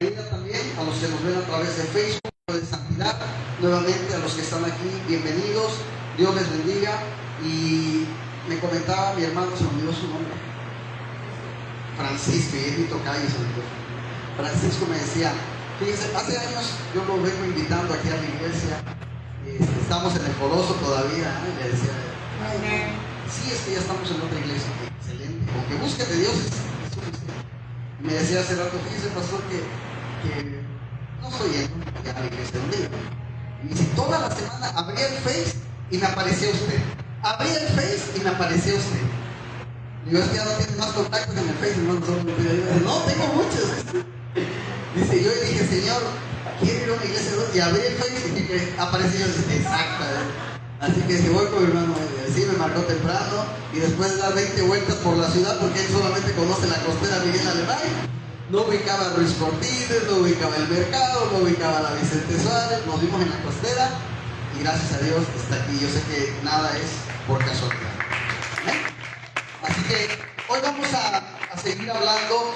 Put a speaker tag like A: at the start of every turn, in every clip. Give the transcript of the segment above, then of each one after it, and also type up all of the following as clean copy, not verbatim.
A: También a los que nos ven a través de Facebook, de Santidad, nuevamente a los que están aquí, bienvenidos, Dios les bendiga. Y me comentaba mi hermano, se me olvidó su nombre, Francisco, y es mi tocayo, se me olvidó. Francisco me decía, fíjense, hace años yo lo vengo invitando aquí a la iglesia, estamos en el Coloso todavía, y le decía, sí, es que ya estamos en otra iglesia, excelente, aunque busquen de Dios es suficiente. Me decía hace rato, fíjese pastor que no estoy yendo ya a la iglesia donde yo. Y si toda la semana abría el Face y me aparecía usted. Abría el Face y me aparecía usted. Digo, es que ya no tienes más contactos en el Face, no, no, tengo muchos. Dice, yo dije, Señor, quiero ir a una iglesia y abrí el Face y que aparecía yo. Exacto. Así que si voy con mi hermano, sí me marcó temprano y después de dar 20 vueltas por la ciudad porque él solamente conoce la costera Miguel Alemán. No ubicaba a Ruiz Cortines, no ubicaba el mercado, no ubicaba a la Vicente Suárez, nos vimos en la costera y gracias a Dios está aquí. Yo sé que nada es por casualidad. Así que hoy vamos a seguir hablando,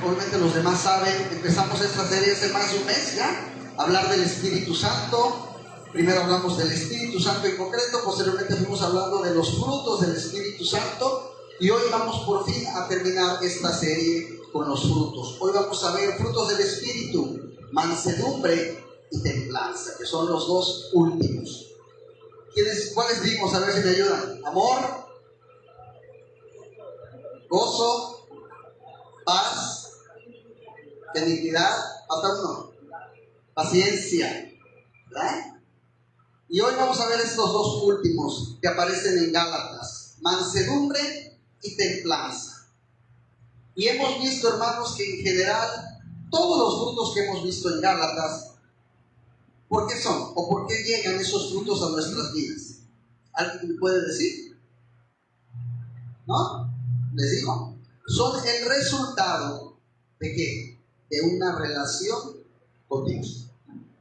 A: obviamente los demás saben, empezamos esta serie hace más de un mes ya, hablar del Espíritu Santo. Primero hablamos del Espíritu Santo en concreto, posteriormente fuimos hablando de los frutos del Espíritu Santo y hoy vamos por fin a terminar esta serie con los frutos. Hoy vamos a ver frutos del Espíritu, mansedumbre y templanza, que son los dos últimos. ¿Cuáles dimos? A ver si me ayudan. Amor, gozo, paz, benignidad, hasta uno, paciencia, ¿verdad? Y hoy vamos a ver estos dos últimos que aparecen en Gálatas, mansedumbre y templanza. Y hemos visto, hermanos, que en general todos los frutos que hemos visto en Gálatas, ¿por qué son? ¿O por qué llegan esos frutos a nuestras vidas? ¿Alguien me puede decir? ¿No? ¿Les digo? Son el resultado ¿de qué? De una relación con Dios.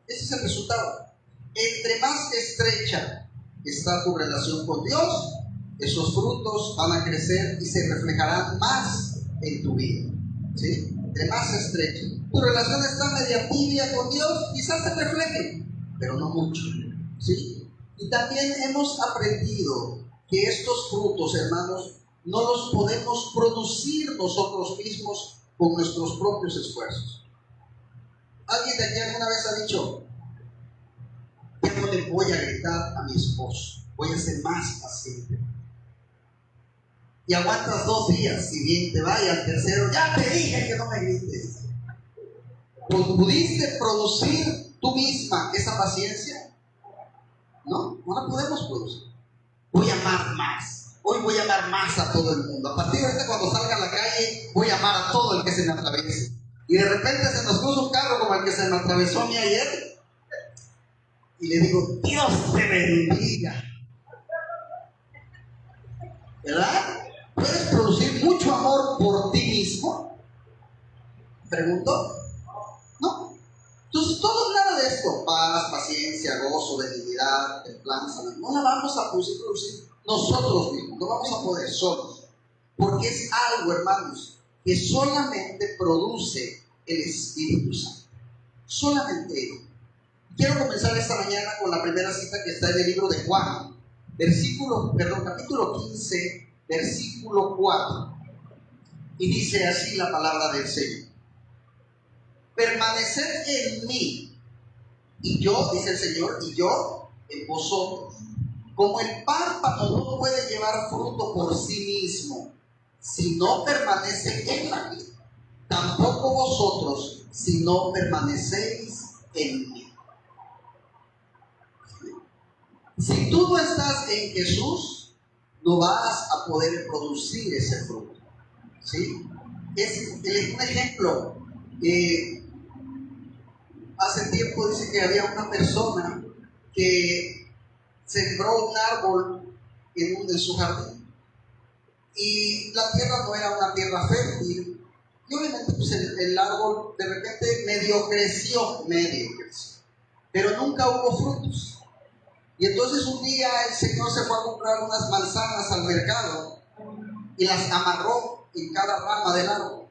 A: Ese es el resultado. Entre más estrecha está tu relación con Dios, esos frutos van a crecer y se reflejarán más en tu vida, ¿sí? Entre más estrecha. Tu relación está media tibia con Dios, quizás se refleje, pero no mucho, ¿sí? Y también hemos aprendido que estos frutos, hermanos, no los podemos producir nosotros mismos con nuestros propios esfuerzos. ¿Alguien de aquí alguna vez ha dicho, ya no le voy a gritar a mi esposo, voy a ser más paciente? Y aguantas 2 días, si bien te vaya al tercero, ya te dije que no me grites. ¿Pudiste producir tú misma esa paciencia? No, no la podemos producir. Voy a amar más. Hoy voy a amar más a todo el mundo. A partir de ahorita, cuando salga a la calle, voy a amar a todo el que se me atraviese. Y de repente se nos puso un carro como el que se me atravesó a mí ayer. Y le digo, Dios te bendiga. ¿Verdad? ¿Puedes producir mucho amor por ti mismo? ¿Pregunto? No. Entonces, todo nada de esto, paz, paciencia, gozo, benignidad, templanza, no la vamos a producir nosotros mismos, no vamos a poder solos. Porque es algo, hermanos, que solamente produce el Espíritu Santo. Solamente Él. Quiero comenzar esta mañana con la primera cita que está en el libro de Juan, capítulo 15, versículo 4. Y dice así la palabra del Señor: permaneced en mí, y yo, dice el Señor, y yo en vosotros. Como el pámpano no puede llevar fruto por sí mismo si no permanece en la vid, tampoco vosotros si no permanecéis en mí. Si tú no estás en Jesús, no vas a poder producir ese fruto, ¿sí? Es un ejemplo. Hace tiempo dice que había una persona que sembró un árbol en su jardín y la tierra no era una tierra fértil y obviamente pues el árbol de repente medio creció, pero nunca hubo frutos. Y entonces un día el Señor se fue a comprar unas manzanas al mercado y las amarró en cada rama del árbol,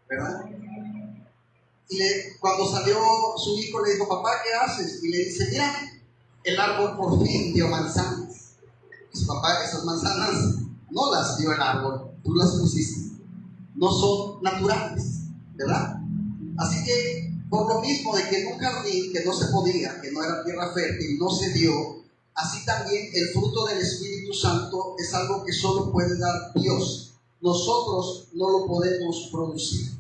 A: ¿verdad? cuando salió su hijo le dijo, papá, ¿qué haces? Y le dice, mira, el árbol por fin dio manzanas. Dice, papá, esas manzanas no las dio el árbol, tú las pusiste. No son naturales, ¿verdad? Así que, por lo mismo de que en un jardín que no se podía, que no era tierra fértil, no se dio, así también el fruto del Espíritu Santo es algo que solo puede dar Dios. Nosotros no lo podemos producir,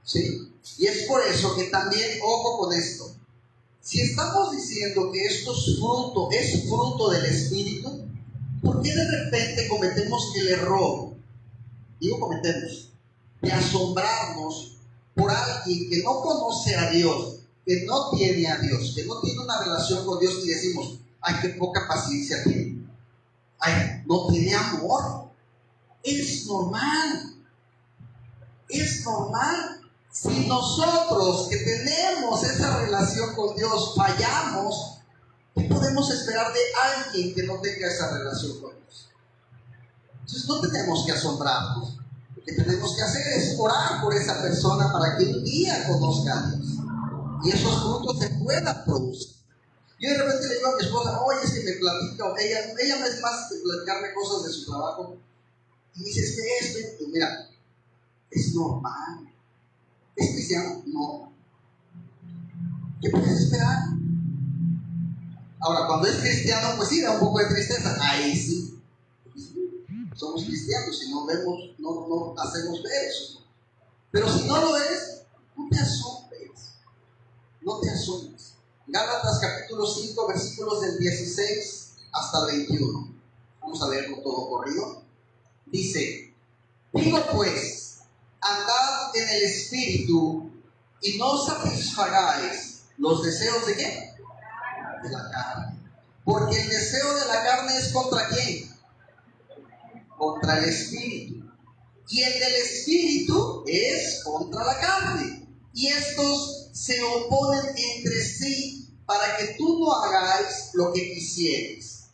A: ¿sí? Y es por eso que también, ojo con esto, si estamos diciendo que esto es fruto del Espíritu, ¿por qué de repente cometemos el error, cometemos, de asombrarnos por alguien que no conoce a Dios, que no tiene a Dios, que no tiene una relación con Dios, y decimos, ay, qué poca paciencia tiene, ay, no tiene amor? Es normal, es normal. Si nosotros que tenemos esa relación con Dios fallamos, ¿qué podemos esperar de alguien que no tenga esa relación con Dios? Entonces no tenemos que asombrarnos. Lo que tenemos que hacer es orar por esa persona para que un día conozca a Dios y esos frutos se puedan producir. Yo de repente le digo a mi esposa, oye, es que me platica, ella no es más de platicarme cosas de su trabajo, y me dice, es que esto, y mira, es normal. ¿Es cristiano? No. ¿Qué puedes esperar? Ahora, cuando es cristiano, pues sí, da un poco de tristeza. Ahí sí. Somos cristianos y no hacemos ver eso. Pero si no lo es, no te asombres. No te asombres. Gálatas capítulo 5, versículos del 16 hasta el 21. Vamos a leerlo todo corrido. Dice, digo pues, andad en el Espíritu y no satisfagáis los deseos ¿de qué? De la carne. Porque el deseo de la carne es ¿contra quién? Contra el Espíritu. Y el del Espíritu es contra la carne. Y estos se oponen entre sí para que tú no hagáis lo que quisieres.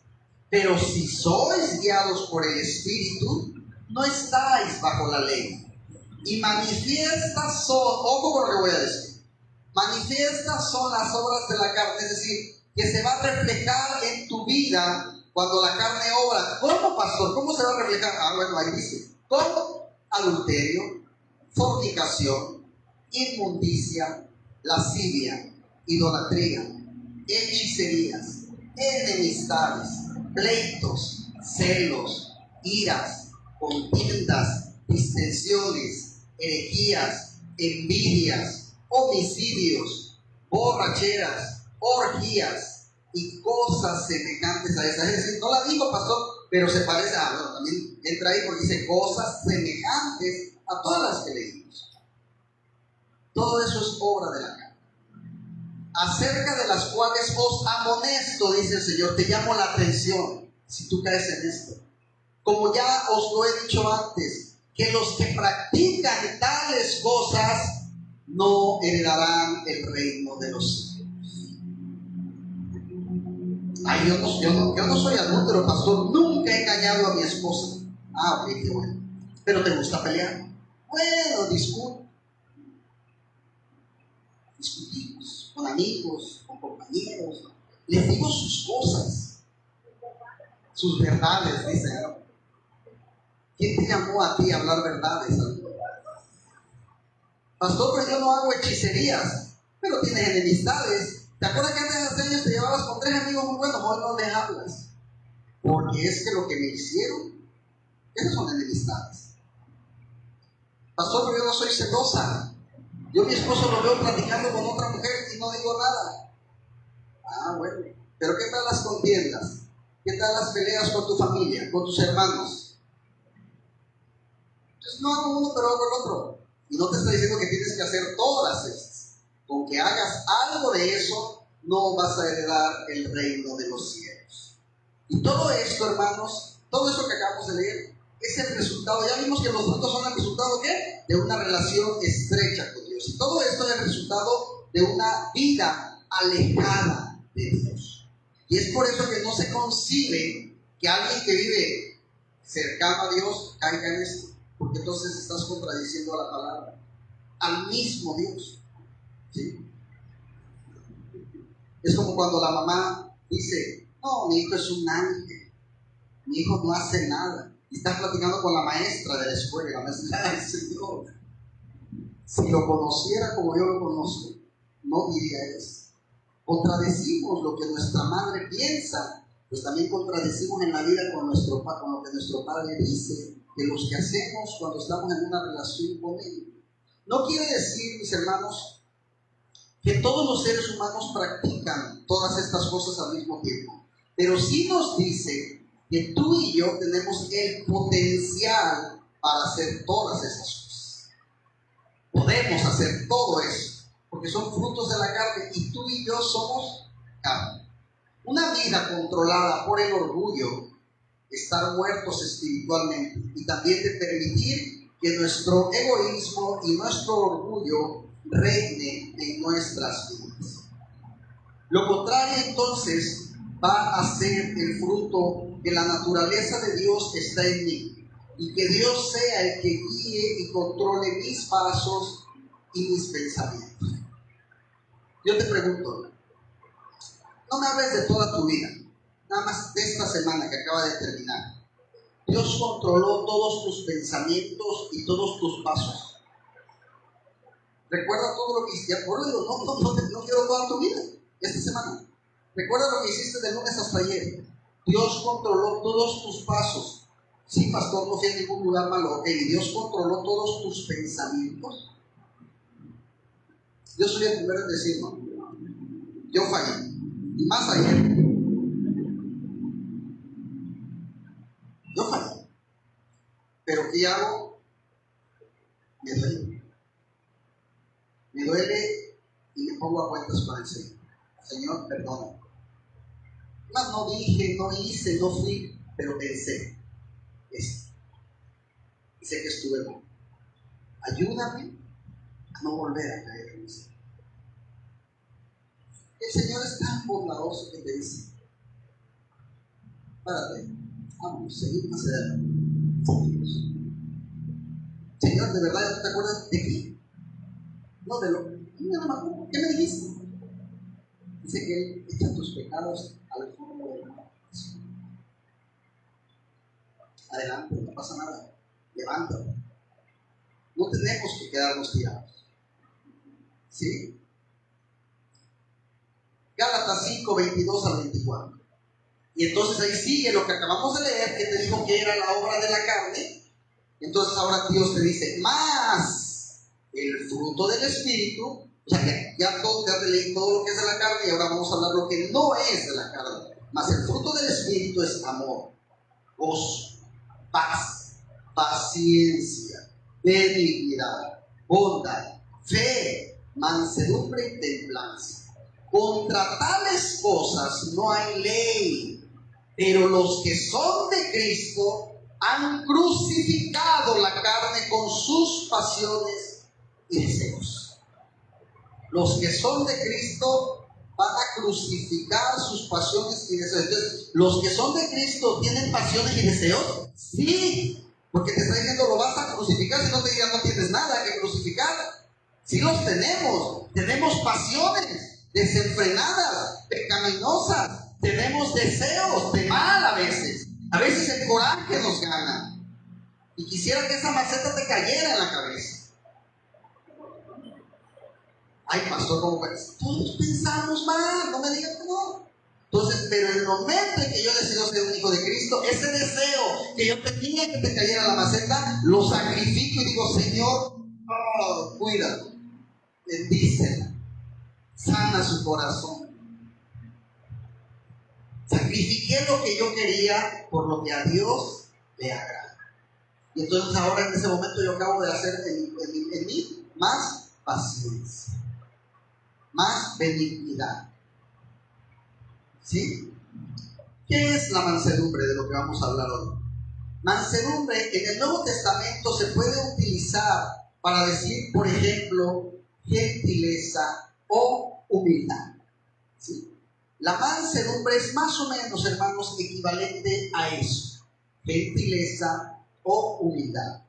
A: Pero si sois guiados por el Espíritu, no estáis bajo la ley. Y manifiestas son, ojo con lo que voy a decir, manifiestas son las obras de la carne, es decir, que se va a reflejar en tu vida cuando la carne obra. ¿Cómo, pastor? ¿Cómo se va a reflejar? Bueno, ahí dice, ¿cómo? Adulterio, fornicación, inmundicia, lascivia, idolatría, hechicerías, enemistades, pleitos, celos, iras, contiendas, disensiones, herejías, envidias, homicidios, borracheras, orgías y cosas semejantes a esas. Es decir, no la digo, pastor, pero se parece bueno, también entra ahí porque dice cosas semejantes a todas las que leímos. Todo eso es obra de la carne, acerca de las cuales os amonesto, dice el Señor, te llamo la atención si tú caes en esto. Como ya os lo he dicho antes, que los que practican tales cosas no heredarán el reino de los cielos. Ay, yo no soy adúltero, pastor, nunca he engañado a mi esposa. Ok, qué bueno. Pero te gusta pelear. Bueno, discutimos con amigos, con compañeros. Les digo sus cosas, sus verdades, dice, ¿no? ¿Quién te llamó a ti a hablar verdades? Pastor, pero yo no hago hechicerías, pero tienes enemistades. ¿Te acuerdas que antes de hace años te llevabas con 3 amigos muy buenos? Hoy no les hablas. Porque es que lo que me hicieron, esas son enemistades. Pastor, pero yo no soy celosa. Yo a mi esposo lo veo platicando con otra mujer y no digo nada. Bueno. Pero ¿qué tal las contiendas? ¿Qué tal las peleas con tu familia, con tus hermanos? Entonces no hago uno, pero hago el otro. Y no te estoy diciendo que tienes que hacer todas esas. Con que hagas algo de eso, no vas a heredar el reino de los cielos. Y todo esto, hermanos, todo esto que acabamos de leer, es el resultado. Ya vimos que los frutos son el resultado, ¿qué? De una relación estrecha con Dios. Y todo esto es el resultado de una vida alejada de Dios. Y es por eso que no se concibe que alguien que vive cercano a Dios caiga en esto. Porque entonces estás contradiciendo a la palabra, al mismo Dios. ¿Sí? Es como cuando la mamá dice, no, mi hijo es un ángel, mi hijo no hace nada. Y estás platicando con la maestra de la escuela, y la maestra, ay Señor, si lo conociera como yo lo conozco, no diría eso. Contradecimos lo que nuestra madre piensa, pues también contradecimos en la vida con lo que nuestro padre dice, de los que hacemos cuando estamos en una relación con él. No quiere decir, mis hermanos, que todos los seres humanos practican todas estas cosas al mismo tiempo, pero sí nos dice que tú y yo tenemos el potencial para hacer todas esas cosas. Podemos hacer todo eso, porque son frutos de la carne, y tú y yo somos carne. Una vida controlada por el orgullo, estar muertos espiritualmente, y también de permitir que nuestro egoísmo y nuestro orgullo reine en nuestras vidas. Lo contrario, entonces, va a ser el fruto que la naturaleza de Dios está en mí, y que Dios sea el que guíe y controle mis pasos y mis pensamientos. Yo te pregunto, no me hables de toda tu vida, nada más de esta semana que acaba de terminar. Dios controló todos tus pensamientos y todos tus pasos. Recuerda todo lo que hiciste. Por eso no quiero toda tu vida esta semana. Recuerda lo que hiciste de lunes hasta ayer. Dios controló todos tus pasos. Sí, pastor, no fui a ningún lugar malo. Ok, Dios controló todos tus pensamientos. Yo soy el primero en decirlo. Yo fallé. Y más ayer. Yo fallé. Pero ¿qué hago? Me duele. Me duele y me pongo a cuentas con el Señor. Señor, perdona. No dije, no hice, no fui, pero pensé esto. Y sé que estuve mal. Ayúdame a no volver a caer en eso. El Señor es tan bondadoso que te dice, párate, vamos, seguir más adelante. Señor, ¿de verdad no te acuerdas de qué? No, de lo que no me acuerdo. ¿Qué me dijiste? Dice que Él echa tus pecados al fondo del mar. Adelante, no pasa nada. Levántate. No tenemos que quedarnos tirados. ¿Sí? Gálatas 5, 22 al 24. Y entonces ahí sigue lo que acabamos de leer, que te dijo que era la obra de la carne. Entonces ahora Dios te dice, más el fruto del Espíritu. O sea, ya te leí todo lo que es de la carne, y ahora vamos a hablar lo que no es de la carne. Más el fruto del Espíritu es amor, gozo, paz, paciencia, benignidad, bondad, fe, mansedumbre y templanza. Contra tales cosas no hay ley, pero los que son de Cristo han crucificado la carne con sus pasiones y deseos. Los que son de Cristo van a crucificar sus pasiones y deseos. Entonces, ¿los que son de Cristo tienen pasiones y deseos? Sí, porque te está diciendo, lo vas a crucificar. Si no te digan, no tienes nada que crucificar. Sí los tenemos. Tenemos pasiones desenfrenadas, pecaminosas. Tenemos deseos de mal a veces. A veces el coraje nos gana. Y quisiera que esa maceta te cayera en la cabeza. Ay, pastor, ¿cómo ves? Todos pensamos mal, no me digas que no. Entonces, pero en el momento en que yo decido ser un hijo de Cristo, ese deseo que yo tenía que te cayera la maceta, lo sacrifico y digo, Señor, cuídalo, bendícela, sana su corazón. Sacrifiqué lo que yo quería por lo que a Dios le agrada. Y entonces ahora en ese momento yo acabo de hacer en mí más paciencia, más benignidad. ¿Sí? ¿Qué es la mansedumbre de lo que vamos a hablar hoy? Mansedumbre en el Nuevo Testamento se puede utilizar para decir, por ejemplo, gentileza o humildad. ¿Sí? La mansedumbre es más o menos, hermanos, equivalente a eso: gentileza o humildad.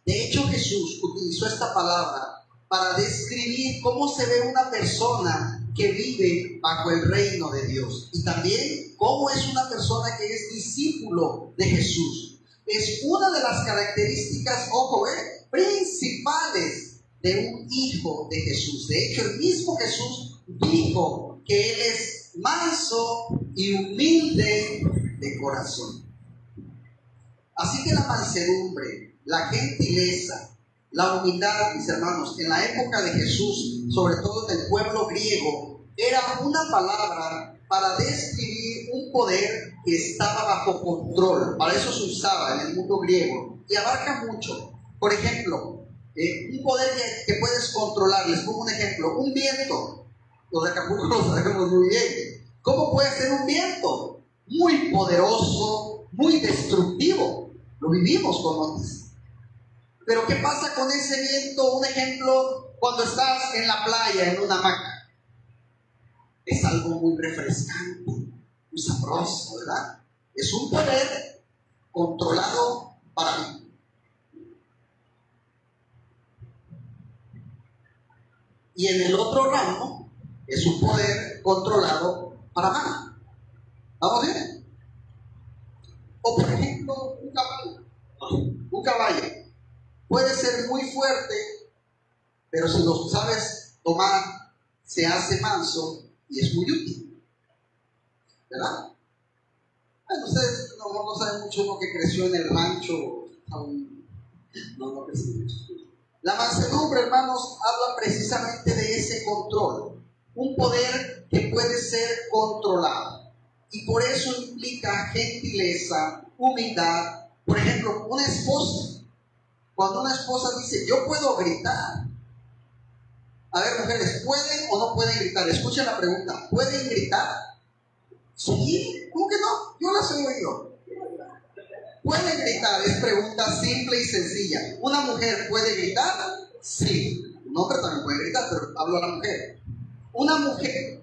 A: De hecho, Jesús utilizó esta palabra para describir cómo se ve una persona que vive bajo el reino de Dios. Y también cómo es una persona que es discípulo de Jesús. Es una de las características, ojo, principales de un hijo de Jesús. De hecho, el mismo Jesús dijo que Él es manso y humilde de corazón. Así que la mansedumbre, la gentileza, la humildad, mis hermanos, en la época de Jesús, sobre todo en el pueblo griego, era una palabra para describir un poder que estaba bajo control. Para eso se usaba en el mundo griego y abarca mucho. Por ejemplo, un poder que puedes controlar. Les pongo un ejemplo: un viento. Los de Acapulco lo sabemos muy bien. ¿Cómo puede ser un viento? Muy poderoso, muy destructivo. Lo vivimos con Otis. Pero ¿qué pasa con ese viento? Un ejemplo, cuando estás en la playa, en una hamaca. Es algo muy refrescante, muy sabroso, ¿verdad? Es un poder controlado para mí. Y en el otro ramo, es un poder controlado para mí. ¿Vamos bien? O por ejemplo, un caballo. Un caballo puede ser muy fuerte, pero si lo sabes tomar, se hace manso y es muy útil, ¿verdad? Bueno, ustedes no saben mucho, uno que creció en el rancho, no creció mucho. La mansedumbre, hermanos, habla precisamente de ese control, un poder que puede ser controlado, y por eso implica gentileza, humildad. Por ejemplo, una esposa, cuando una esposa dice: yo puedo gritar. A ver, mujeres, ¿pueden o no pueden gritar? Escuchen la pregunta: ¿pueden gritar? Sí, ¿cómo que no? Yo las he oído. ¿Pueden gritar? Es pregunta simple y sencilla. ¿Una mujer puede gritar? Sí. Un hombre también puede gritar, pero hablo a la mujer. Una mujer.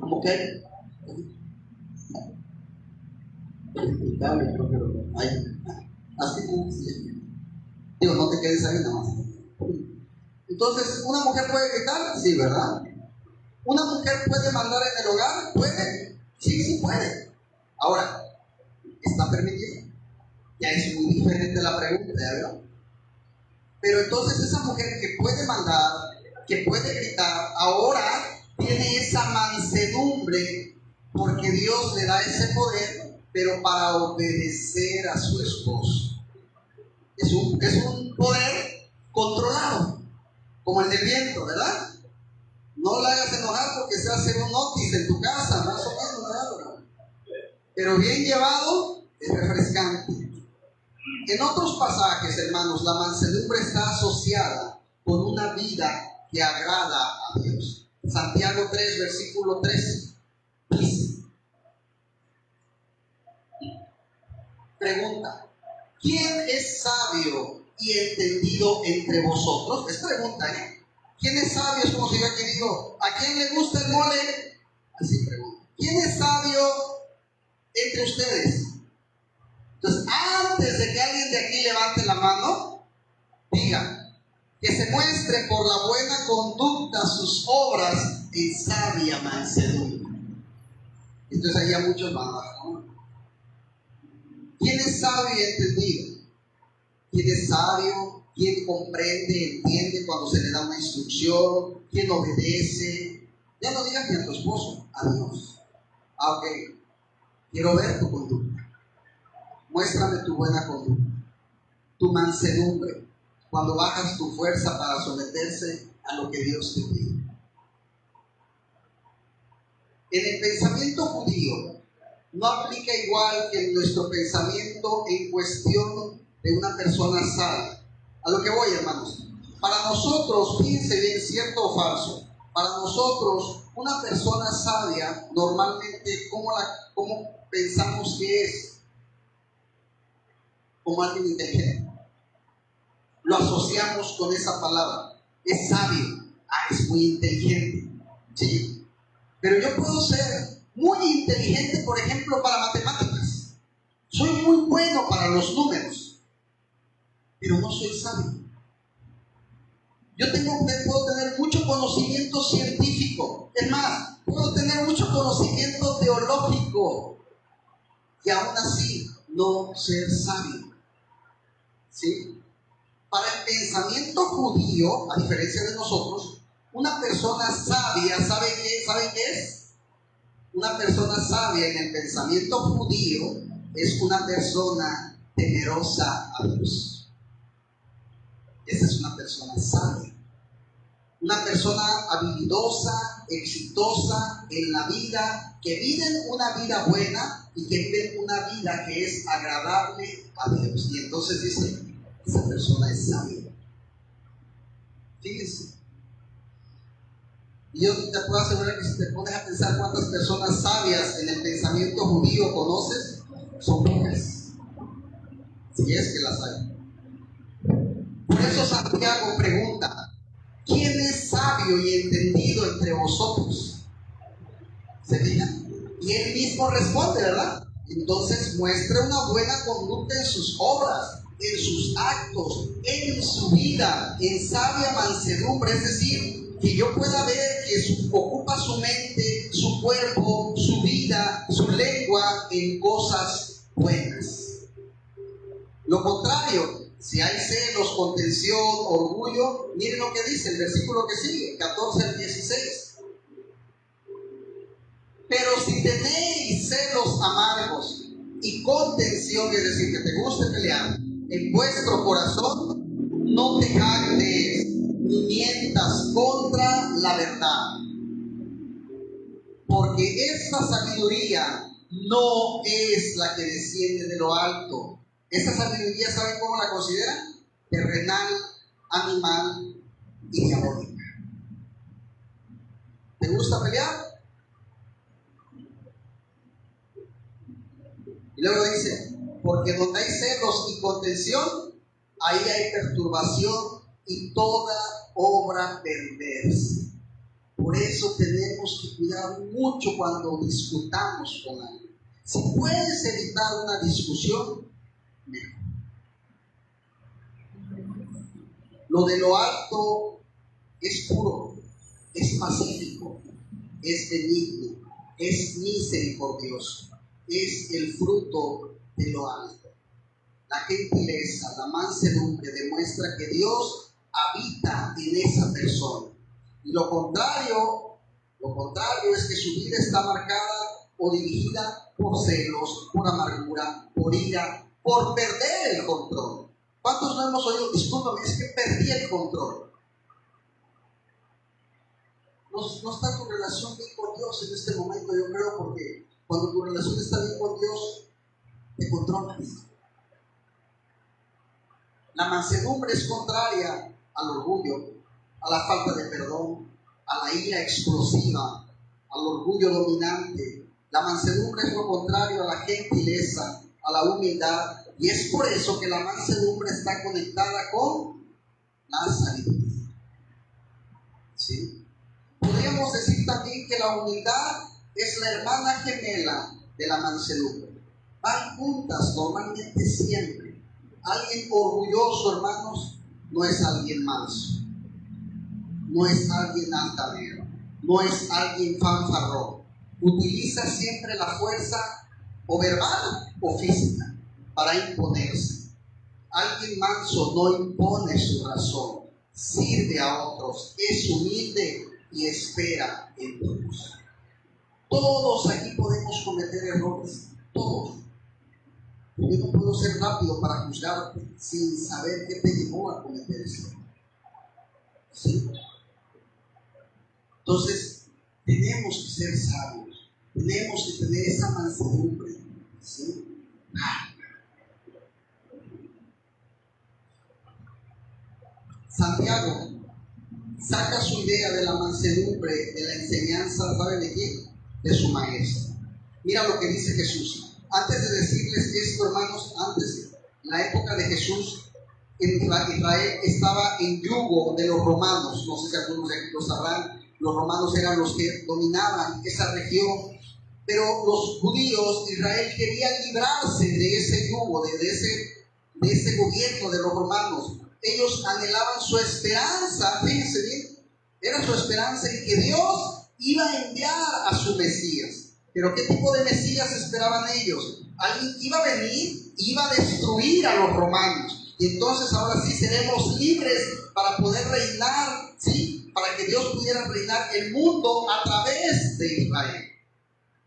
A: ¿Cómo que? Así como digo, no te quedes ahí nada más. Entonces, ¿una mujer puede gritar? Sí, ¿verdad? ¿Una mujer puede mandar en el hogar? ¿Puede? Sí puede. Ahora, ¿está permitido? Ya es muy diferente la pregunta, ¿ya veo? Pero entonces esa mujer que puede mandar, que puede gritar, ahora tiene esa mansedumbre porque Dios le da ese poder, pero para obedecer a su esposo. Es un poder controlado, como el del viento, ¿verdad? No la hagas enojar porque se hace un Otis en tu casa, más o menos, ¿verdad? Pero bien llevado es refrescante. En otros pasajes, hermanos, la mansedumbre está asociada con una vida que agrada a Dios. Santiago 3, versículo 13 dice: pregunta, ¿quién es sabio y entendido entre vosotros? Es pregunta, ¿eh? ¿Quién es sabio? Es como si yo aquí digo: ¿a quién le gusta el mole? Así pregunto. ¿Quién es sabio entre ustedes? Entonces, antes de que alguien de aquí levante la mano, diga que se muestre por la buena conducta sus obras en sabia mansedumbre. Entonces, ahí hay muchos más, ¿no? ¿Quién es sabio y entendido? ¿Quién es sabio? ¿Quién comprende, entiende cuando se le da una instrucción? ¿Quién obedece? Ya no digas ni a tu esposo, a Dios. Ok, quiero ver tu conducta. Muéstrame tu buena conducta, tu mansedumbre, cuando bajas tu fuerza para someterse a lo que Dios te pide. En el pensamiento judío no aplica igual que en nuestro pensamiento en cuestión de una persona sabia. A lo que voy, hermanos. Para nosotros, fíjense bien, cierto o falso, para nosotros una persona sabia normalmente, ¿cómo pensamos que es? Como alguien inteligente. Lo asociamos con esa palabra. Es sabio. Es muy inteligente. ¿Sí? Pero yo puedo ser muy inteligente, por ejemplo, para matemáticas. Soy muy bueno para los números. pero no soy sabio. Puedo tener mucho conocimiento científico, es más, puedo tener mucho conocimiento teológico y aún así no ser sabio. ¿Sí? Para el pensamiento judío, a diferencia de nosotros, una persona sabia, ¿saben qué es? Una persona sabia en el pensamiento judío es una persona temerosa a Dios. Esa es una persona sabia. Una persona habilidosa, exitosa en la vida, que viven una vida buena y que viven una vida que es agradable a Dios. Y entonces dice, esa persona es sabia. Fíjense. Y yo te puedo asegurar que si te pones a pensar cuántas personas sabias en el pensamiento judío conoces, son pocas. Si es que las hay. Por eso Santiago pregunta, ¿quién es sabio y entendido entre vosotros? ¿Se fijan? Y él mismo responde, ¿verdad? Entonces muestra una buena conducta en sus obras, en sus actos, en su vida, en sabia mansedumbre, es decir, que yo pueda ver que ocupa su mente, su cuerpo, su vida, su lengua en cosas buenas. Lo contrario, si hay celos, contención, orgullo, miren lo que dice el versículo que sigue, 14 al 16. Pero si tenéis celos amargos y contención, es decir, que te guste pelear, en vuestro corazón, no te jactes ni mientas contra la verdad. Porque esta sabiduría no es la que desciende de lo alto. Esta sabiduría, ¿saben cómo la consideran? Terrenal, animal y diabólica. ¿Te gusta pelear? Y luego dice, porque donde hay celos y contención, ahí hay perturbación y toda obra perversa. Por eso tenemos que cuidar mucho cuando discutamos con alguien. Si puedes evitar una discusión, mejor. Lo de lo alto es puro, es pacífico, es benigno, es misericordioso. Es el fruto de lo alto. La gentileza, la mansedumbre demuestra que Dios habita en esa persona. Y lo contrario es que su vida está marcada o dirigida por celos, por amargura, por ira, por perder el control. ¿Cuántos no hemos oído? Discúlpame, es que perdí el control. No está tu relación bien con Dios en este momento, yo creo, porque cuando tu relación está bien con Dios, te controlas. La mansedumbre es contraria al orgullo, a la falta de perdón, a la ira explosiva, al orgullo dominante. La mansedumbre es lo contrario a la gentileza, a la humildad. Y es por eso que la mansedumbre está conectada con la sabiduría. ¿Sí? Podríamos decir también que la humildad es la hermana gemela de la mansedumbre. Van juntas normalmente siempre. Alguien orgulloso, hermanos, no es alguien manso. No es alguien altanero. No es alguien fanfarrón. Utiliza siempre la fuerza o verbal o física para imponerse. Alguien manso no impone su razón. Sirve a otros. Es humilde y espera en Dios. Todos aquí podemos cometer errores, todos. Yo no puedo ser rápido para juzgarte sin saber qué te llevó a cometer ese error. ¿Sí? Entonces, tenemos que ser sabios, tenemos que tener esa mansedumbre. ¿Sí? Santiago saca su idea de la mansedumbre, de la enseñanza, ¿sabe de quién? De su maestro. Mira lo que dice Jesús. Antes de decirles esto, hermanos, antes, en la época de Jesús, Israel estaba en yugo de los romanos. No sé si algunos de aquí lo sabrán. Los romanos eran los que dominaban esa región. Pero los judíos, Israel quería librarse de ese yugo, de de ese gobierno de los romanos. Ellos anhelaban su esperanza, fíjense bien, era su esperanza en que Dios iba a enviar a su Mesías. Pero ¿qué tipo de Mesías esperaban ellos? Alguien que iba a venir y iba a destruir a los romanos. Y entonces ahora sí seremos libres para poder reinar, ¿sí? Para que Dios pudiera reinar el mundo a través de Israel.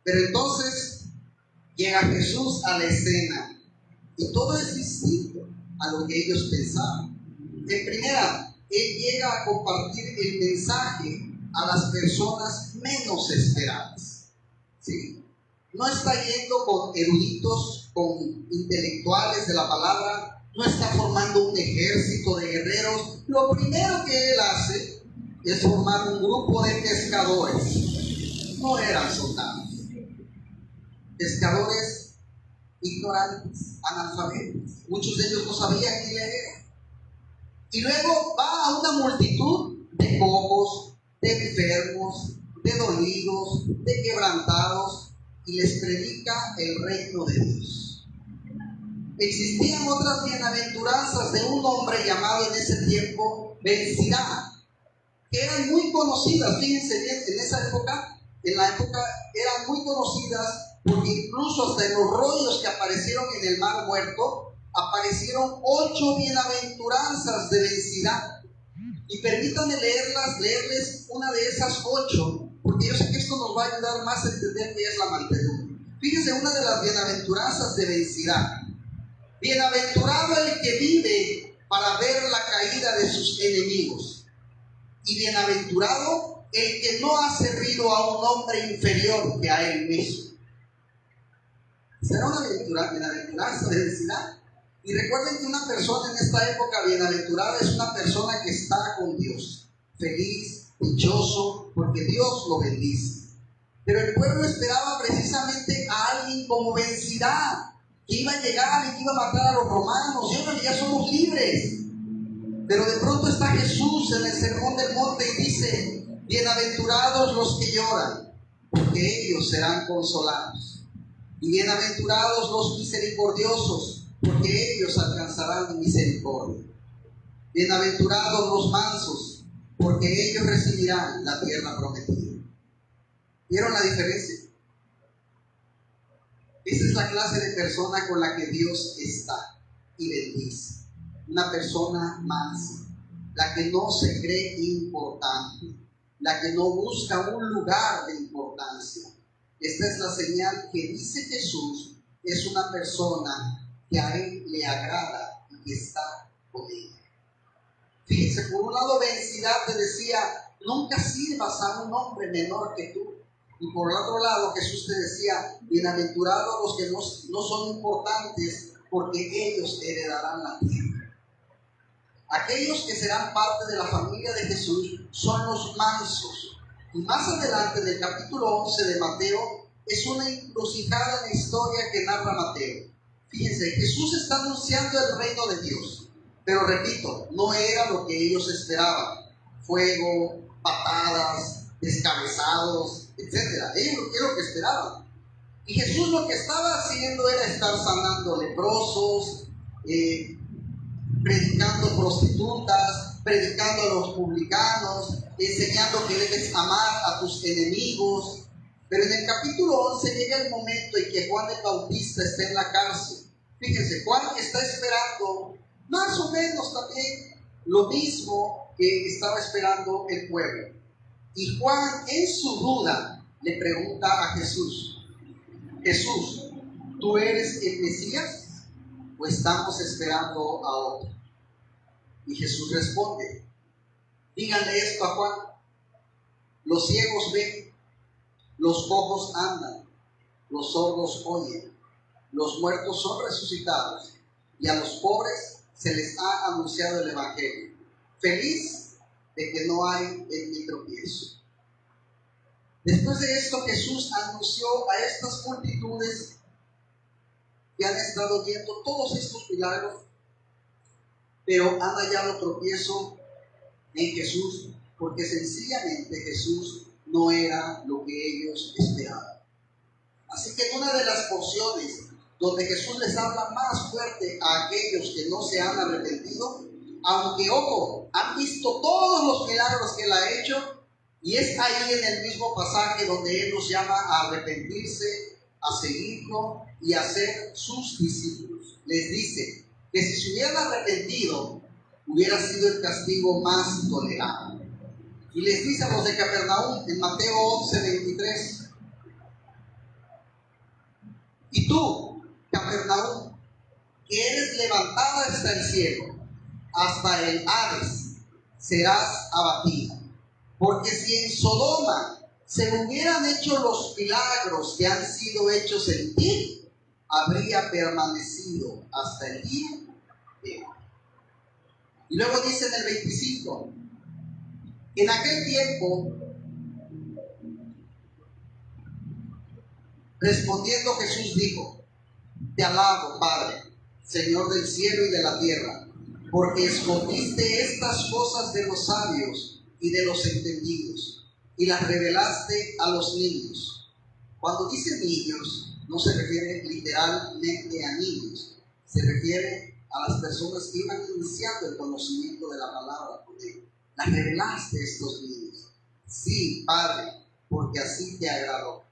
A: Pero entonces llega Jesús a la escena y todo es distinto a lo que ellos pensaban. En primera, Él llega a compartir el mensaje a las personas menos esperadas, ¿sí? No está yendo con eruditos, con intelectuales de la palabra, no está formando un ejército de guerreros. Lo primero que Él hace es formar un grupo de pescadores. No eran soldados, pescadores ignorantes, analfabetos. Muchos de ellos no sabían ni leer. Y luego va a una multitud de cojos, de enfermos, de dolidos, de quebrantados, y les predica el reino de Dios. Existían otras bienaventuranzas de un hombre llamado en ese tiempo Ben-Sira, que eran muy conocidas. Fíjense bien, en la época eran muy conocidas, porque incluso hasta en los rollos que aparecieron en el Mar Muerto, aparecieron 8 bienaventuranzas de Ben-Sira. Y permítanme leerles una de esas 8, porque yo sé que esto nos va a ayudar más a entender qué es la mansedumbre. Fíjense una de las bienaventuranzas de Ben-Sira. Bienaventurado el que vive para ver la caída de sus enemigos, y bienaventurado el que no ha servido a un hombre inferior que a él mismo. ¿Será una bienaventuranza de Ben-Sira? Y recuerden que una persona en esta época bienaventurada es una persona que está con Dios, feliz, dichoso, porque Dios lo bendice. Pero el pueblo esperaba precisamente a alguien como Ben-Sira, que iba a llegar y que iba a matar a los romanos. Y ahora ya somos libres. Pero de pronto está Jesús en el Sermón del Monte y dice: bienaventurados los que lloran, porque ellos serán consolados. Y bienaventurados los misericordiosos, porque ellos alcanzarán misericordia. Bienaventurados los mansos, porque ellos recibirán la tierra prometida. ¿Vieron la diferencia? Esa es la clase de persona con la que Dios está y bendice. Una persona mansa, la que no se cree importante, la que no busca un lugar de importancia. Esta es la señal que dice Jesús, es una persona que a Él le agrada y que está con Él. Fíjense, por un lado Ben-Sira te decía: nunca sirvas a un hombre menor que tú. Y por el otro lado Jesús te decía: bienaventurados los que no son importantes, porque ellos heredarán la tierra. Aquellos que serán parte de la familia de Jesús son los mansos. Y más adelante, en el capítulo 11 de Mateo, es una encrucijada en la historia que narra Mateo. Fíjense, Jesús está anunciando el reino de Dios, pero repito, no era lo que ellos esperaban: fuego, patadas, descabezados, etc. Ellos es lo que esperaban. Y Jesús lo que estaba haciendo era estar sanando leprosos, predicando prostitutas, predicando a los publicanos, enseñando que debes amar a tus enemigos. Pero en el capítulo 11 llega el momento en que Juan el Bautista está en la cárcel. Fíjense, Juan está esperando más o menos también lo mismo que estaba esperando el pueblo. Y Juan, en su duda, le pregunta a Jesús: Jesús, ¿tú eres el Mesías o estamos esperando a otro? Y Jesús responde: díganle esto a Juan: los ciegos ven, los cojos andan, los sordos oyen, los muertos son resucitados, y a los pobres se les ha anunciado el Evangelio. Feliz de que no hay en mi tropiezo. Después de esto, Jesús anunció a estas multitudes que han estado viendo todos estos milagros, pero han hallado tropiezo en Jesús, porque sencillamente Jesús no era lo que ellos esperaban. Así que en una de las porciones donde Jesús les habla más fuerte a aquellos que no se han arrepentido, aunque, ojo, han visto todos los milagros que Él ha hecho, y es ahí en el mismo pasaje donde Él nos llama a arrepentirse, a seguirlo y a ser sus discípulos. Les dice que si se hubieran arrepentido, hubiera sido el castigo más tolerable. Y les dice a los de Capernaum en Mateo 11:23: y tú, Capernaum, que eres levantada hasta el cielo, hasta el Hades, serás abatida. Porque si en Sodoma se hubieran hecho los milagros que han sido hechos en ti, habría permanecido hasta el día de hoy. Y luego dice en el 25: en aquel tiempo, respondiendo Jesús dijo: te alabo, Padre, Señor del cielo y de la tierra, porque escondiste estas cosas de los sabios y de los entendidos, y las revelaste a los niños. Cuando dice niños, no se refiere literalmente a niños, se refiere a las personas que iban iniciando el conocimiento de la palabra. Las revelaste a estos niños. Sí, Padre, porque así te agradó.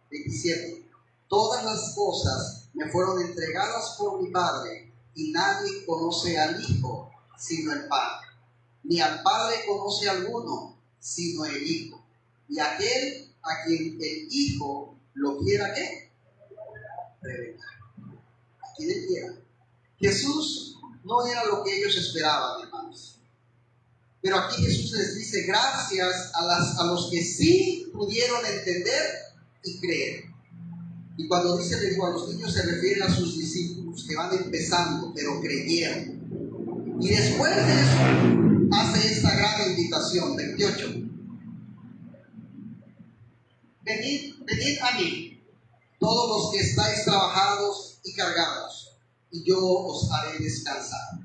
A: 27. Todas las cosas me fueron entregadas por mi Padre, y nadie conoce al Hijo sino el Padre, ni al Padre conoce alguno sino el Hijo, y aquel a quien el Hijo lo quiera, ¿qué? Revelar. A quien él quiera. Jesús no era lo que ellos esperaban, hermanos. Pero aquí Jesús les dice gracias a los que sí pudieron entender y creer. Y cuando dice le digo a los niños, se refiere a sus discípulos que van empezando, pero creyeron. Y después de eso, hace esta gran invitación, 28. Venid a mí, todos los que estáis trabajados y cargados, y yo os haré descansar.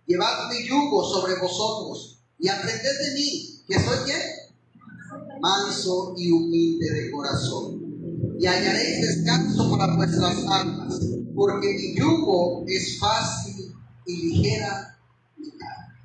A: Llevad mi yugo sobre vosotros, y aprended de mí, que soy ¿qué? Manso y humilde de corazón, y hallaréis descanso para vuestras almas, porque mi yugo es fácil y ligera mi carga.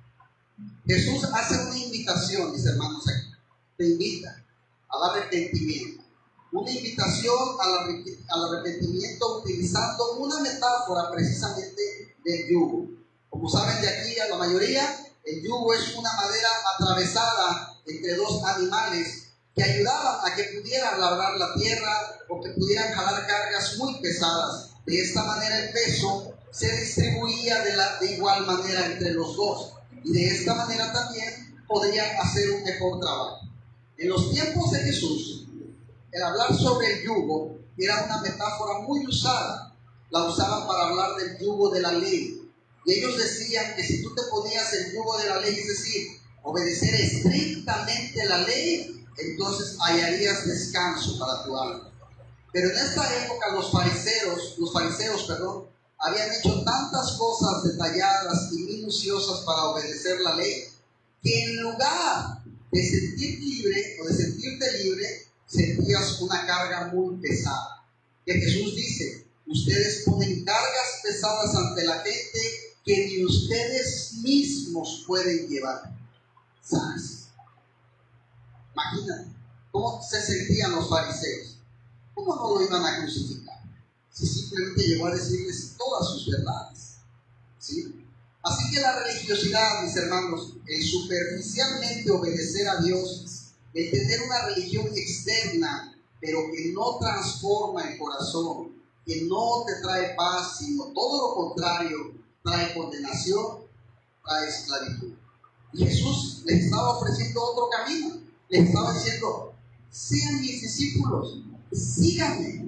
A: Jesús hace una invitación, mis hermanos, aquí. Te invita al arrepentimiento. Una invitación al arrepentimiento utilizando una metáfora precisamente del yugo. Como saben de aquí a la mayoría, el yugo es una madera atravesada entre dos animales que ayudaban a que pudieran labrar la tierra o que pudieran jalar cargas muy pesadas. De esta manera el peso se distribuía de igual manera entre los dos, y de esta manera también podrían hacer un mejor trabajo. En los tiempos de Jesús, el hablar sobre el yugo era una metáfora muy usada. La usaban para hablar del yugo de la ley. Y ellos decían que si tú te ponías el yugo de la ley, es decir, obedecer estrictamente la ley, entonces hallarías descanso para tu alma. Pero en esta época los fariseos, habían hecho tantas cosas detalladas y minuciosas para obedecer la ley, que en lugar de sentirte libre o de sentirte libre, sentías una carga muy pesada. Que Jesús dice: ustedes ponen cargas pesadas ante la gente que ni ustedes mismos pueden llevar. ¿Sabes? Imagínate cómo se sentían los fariseos. ¿Cómo no lo iban a crucificar? Si simplemente llegó a decirles todas sus verdades. ¿Sí? Así que la religiosidad, mis hermanos, el superficialmente obedecer a Dios, el tener una religión externa, pero que no transforma el corazón, que no te trae paz, sino todo lo contrario, trae condenación, trae esclavitud. Y Jesús les estaba ofreciendo otro camino. Les estaba diciendo: sean mis discípulos, síganme.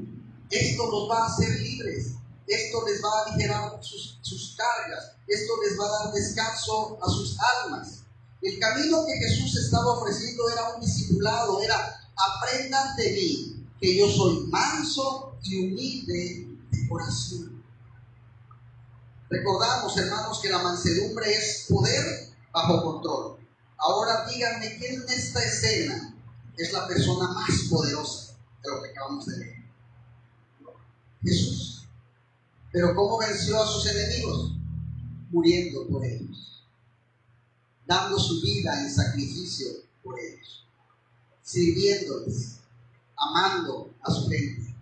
A: Esto los va a hacer libres. Esto les va a aligerar sus cargas. Esto les va a dar descanso a sus almas. El camino que Jesús estaba ofreciendo era un discipulado. Era: aprendan de mí, que yo soy manso y humilde de corazón. Recordamos, hermanos, que la mansedumbre es poder bajo control. Ahora díganme, ¿quién en esta escena es la persona más poderosa de lo que acabamos de leer? Jesús. Pero ¿cómo venció a sus enemigos? Muriendo por ellos, dando su vida en sacrificio por ellos, sirviéndoles, amando a su gente,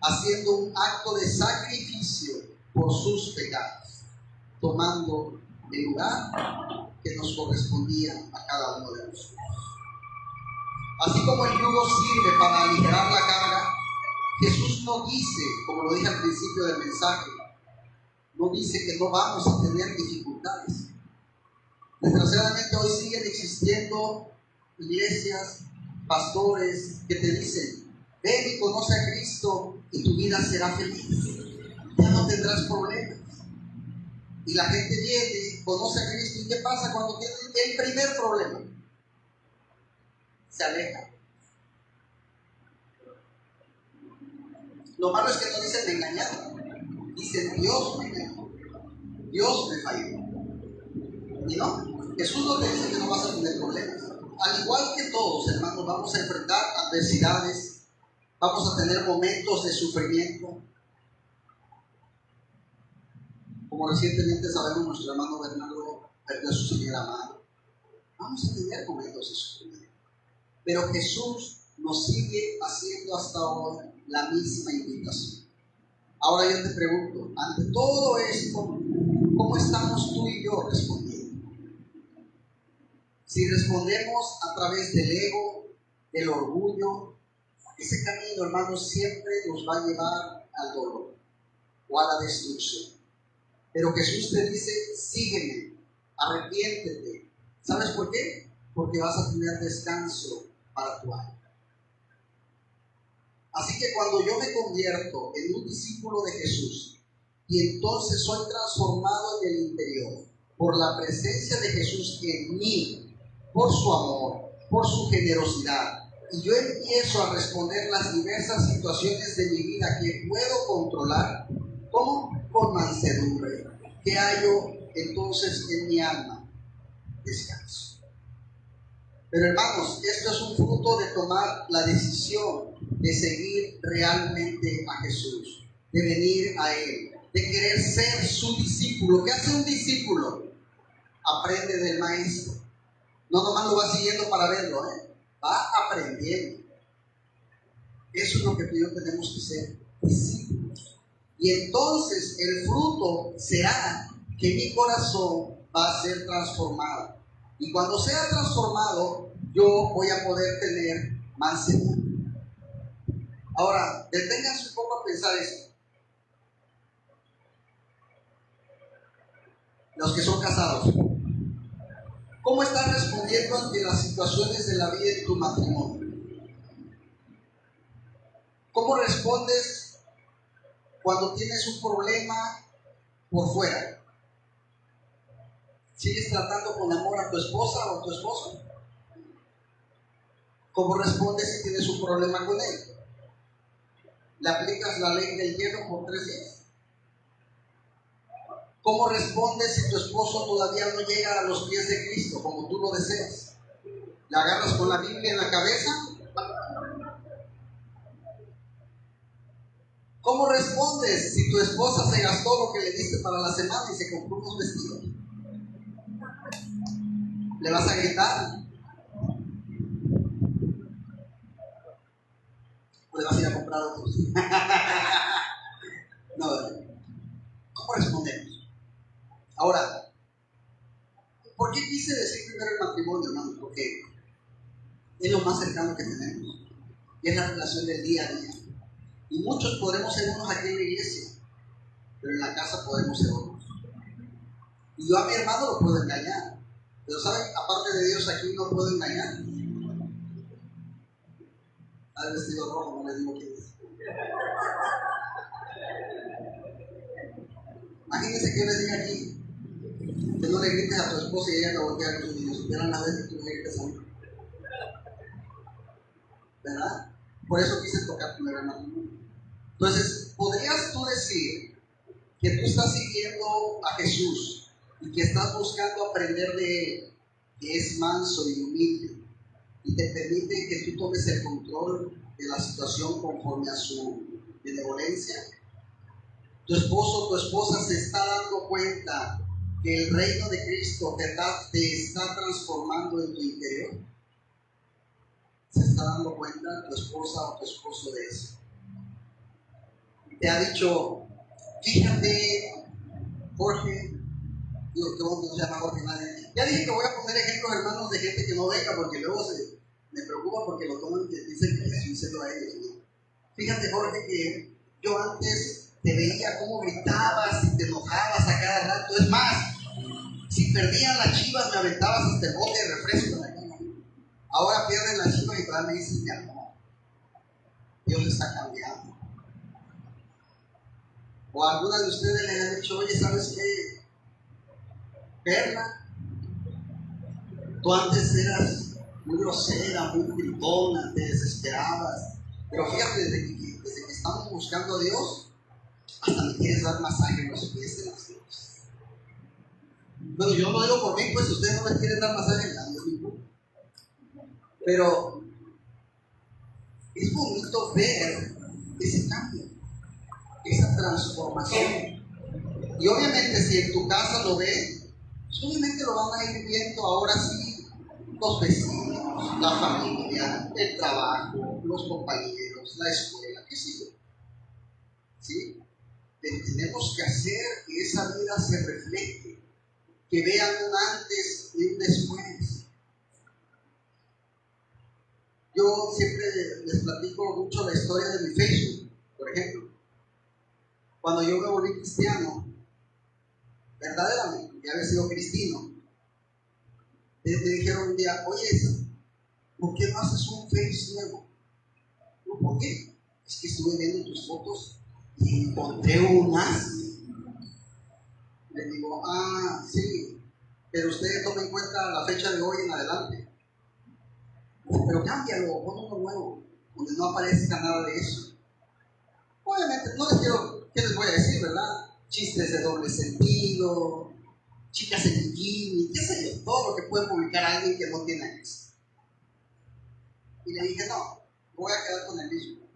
A: haciendo un acto de sacrificio por sus pecados, tomando el lugar que nos correspondía a cada uno de nosotros. Así como el yugo sirve para aligerar la carga, Jesús no dice, como lo dije al principio del mensaje, no dice que no vamos a tener dificultades. Desgraciadamente hoy siguen existiendo iglesias, pastores que te dicen: ven y conoce a Cristo y tu vida será feliz, ya no tendrás problemas. Y la gente viene, conoce a Cristo, ¿y qué pasa cuando tiene el primer problema? Se aleja. Lo malo es que no dicen: me engañaron, dicen: Dios me engañó, Dios me falló. ¿Y no? Jesús no te dice que no vas a tener problemas. Al igual que todos, hermanos, vamos a enfrentar adversidades, vamos a tener momentos de sufrimiento. Como recientemente sabemos, nuestro hermano Bernardo perdió a su señora madre. Vamos a tener momentos de sufrimiento. Pero Jesús nos sigue haciendo hasta ahora la misma invitación. Ahora yo te pregunto, ante todo esto, ¿cómo estamos tú y yo respondiendo? Si respondemos a través del ego, del orgullo, ese camino, hermanos, siempre nos va a llevar al dolor o a la destrucción. Pero Jesús te dice: sígueme, arrepiéntete. ¿Sabes por qué? Porque vas a tener descanso para tu alma. Así que cuando yo me convierto en un discípulo de Jesús y entonces soy transformado en el interior por la presencia de Jesús en mí, por su amor, por su generosidad, y yo empiezo a responder las diversas situaciones de mi vida que puedo controlar, ¿cómo? Con mansedumbre. ¿Qué hallo entonces en mi alma? Descanso. Pero hermanos, esto es un fruto de tomar la decisión de seguir realmente a Jesús, de venir a Él, de querer ser su discípulo. ¿Qué hace un discípulo? Aprende del maestro. No nomás lo va siguiendo para verlo, va aprendiendo. Eso es lo que primero tenemos que ser, discípulos. Y entonces el fruto será que mi corazón va a ser transformado. Y cuando sea transformado, yo voy a poder tener mansedumbre. Ahora, deténganse un poco a pensar esto. Los que son casados, ¿cómo estás respondiendo ante las situaciones de la vida en tu matrimonio? ¿Cómo respondes cuando tienes un problema por fuera? ¿Sigues tratando con amor a tu esposa o a tu esposo? ¿Cómo respondes si tienes un problema con él? ¿Le aplicas la ley del hielo por 3 días? ¿Cómo respondes si tu esposo todavía no llega a los pies de Cristo como tú lo deseas? ¿Le agarras con la Biblia en la cabeza? ¿Cómo respondes si tu esposa se gastó lo que le diste para la semana y se compró unos vestidos? ¿Le vas a gritar? ¿O le vas a ir a comprar otros? No, ¿cómo respondemos? Ahora, ¿por qué quise decir primero el matrimonio, hermano? Porque es lo más cercano que tenemos. Y es la relación del día a día. Y muchos podremos ser unos aquí en la iglesia, pero en la casa podemos ser otros. Y yo a mi hermano lo puedo engañar. Pero ¿saben? Aparte de Dios, aquí no puedo engañar. Al vestido rojo, no le digo quién es. Imagínense que yo les diga aquí que no le grites a tu esposa y ella te voltea con sus niños. Supieran la vez que tú le grites a mí. ¿Verdad? Por eso quise tocar primero el matrimonio. Entonces, ¿podrías tú decir que tú estás siguiendo a Jesús y que estás buscando aprender de Él, que es manso y humilde y te permite que tú tomes el control de la situación conforme a su benevolencia? Tu esposo, tu esposa se está dando cuenta que el reino de Cristo te está transformando en tu interior. ¿Se está dando cuenta tu esposa o tu esposo de eso? Te ha dicho, fíjate, Jorge, digo, ¿cómo se llama Jorge? Nadie. Ya dije que voy a poner ejemplos, hermanos, de gente que no venga, porque luego me preocupa porque lo toman y dicen que estoy diciendo a ellos, ¿no? Fíjate, Jorge, que yo antes te veía cómo gritabas y te enojabas a cada rato. Es más, si perdían las Chivas me aventabas hasta el bote de refresco en la cama. Ahora pierden las Chivas y todavía me dicen, mi amor, Dios está cambiando. O a alguna de ustedes les han dicho, oye, ¿sabes qué? Perla, tú antes eras muy grosera, muy gritona, te desesperabas. Pero fíjate, desde que estamos buscando a Dios, hasta me quieres dar masaje en los pies de las cosas. Bueno, yo no digo por mí, pues ustedes no me quieren dar masaje en la Dios. Pero es bonito ver ese cambio, esa transformación. Y obviamente si en tu casa lo ven, pues obviamente lo van a ir viendo ahora sí los vecinos, la familia, el trabajo, los compañeros, la escuela, qué sé yo. ¿Sí? Tenemos que hacer que esa vida se refleje, que vean un antes y un después. Yo siempre les platico mucho la historia de mi Facebook, por ejemplo. Cuando yo me volví cristiano, verdaderamente, ya había sido cristino, me dijeron un día, oye, ¿por qué no haces un Face nuevo? No, ¿por qué? Es que estuve viendo tus fotos y encontré unas. Le digo, sí, pero usted toma en cuenta la fecha de hoy en adelante. Pero cámbialo, pon uno nuevo, donde no aparezca nada de eso. Obviamente, no les quiero, ¿qué les voy a decir, verdad? Chistes de doble sentido, chicas en bikini, qué sé yo, todo lo que puede publicar alguien que no tiene acceso. Y le dije, no, voy a quedar con el mismo.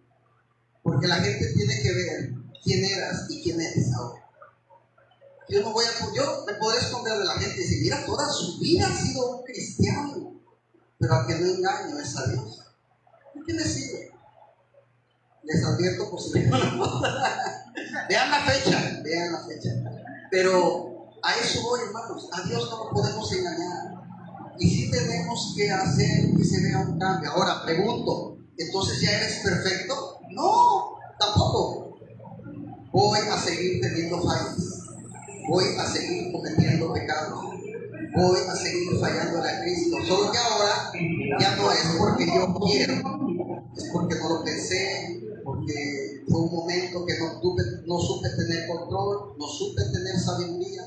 A: Porque la gente tiene que ver quién eras y quién eres ahora. Yo me podré esconder de la gente y decir, mira, toda su vida ha sido un cristiano, pero a que no engaño es a Dios. ¿Por qué me sirve? Les advierto por si me vean la fecha. Pero a eso voy, hermanos. A Dios no lo podemos engañar. Y sí tenemos que hacer que se vea un cambio. Ahora, pregunto, ¿entonces ya eres perfecto? No, tampoco. Voy a seguir teniendo fallas. Voy a seguir cometiendo pecados. Voy a seguir fallando a Cristo. Solo que ahora ya no es porque yo quiero, es porque no lo pensé, porque fue un momento que no supe tener control, no supe tener sabiduría,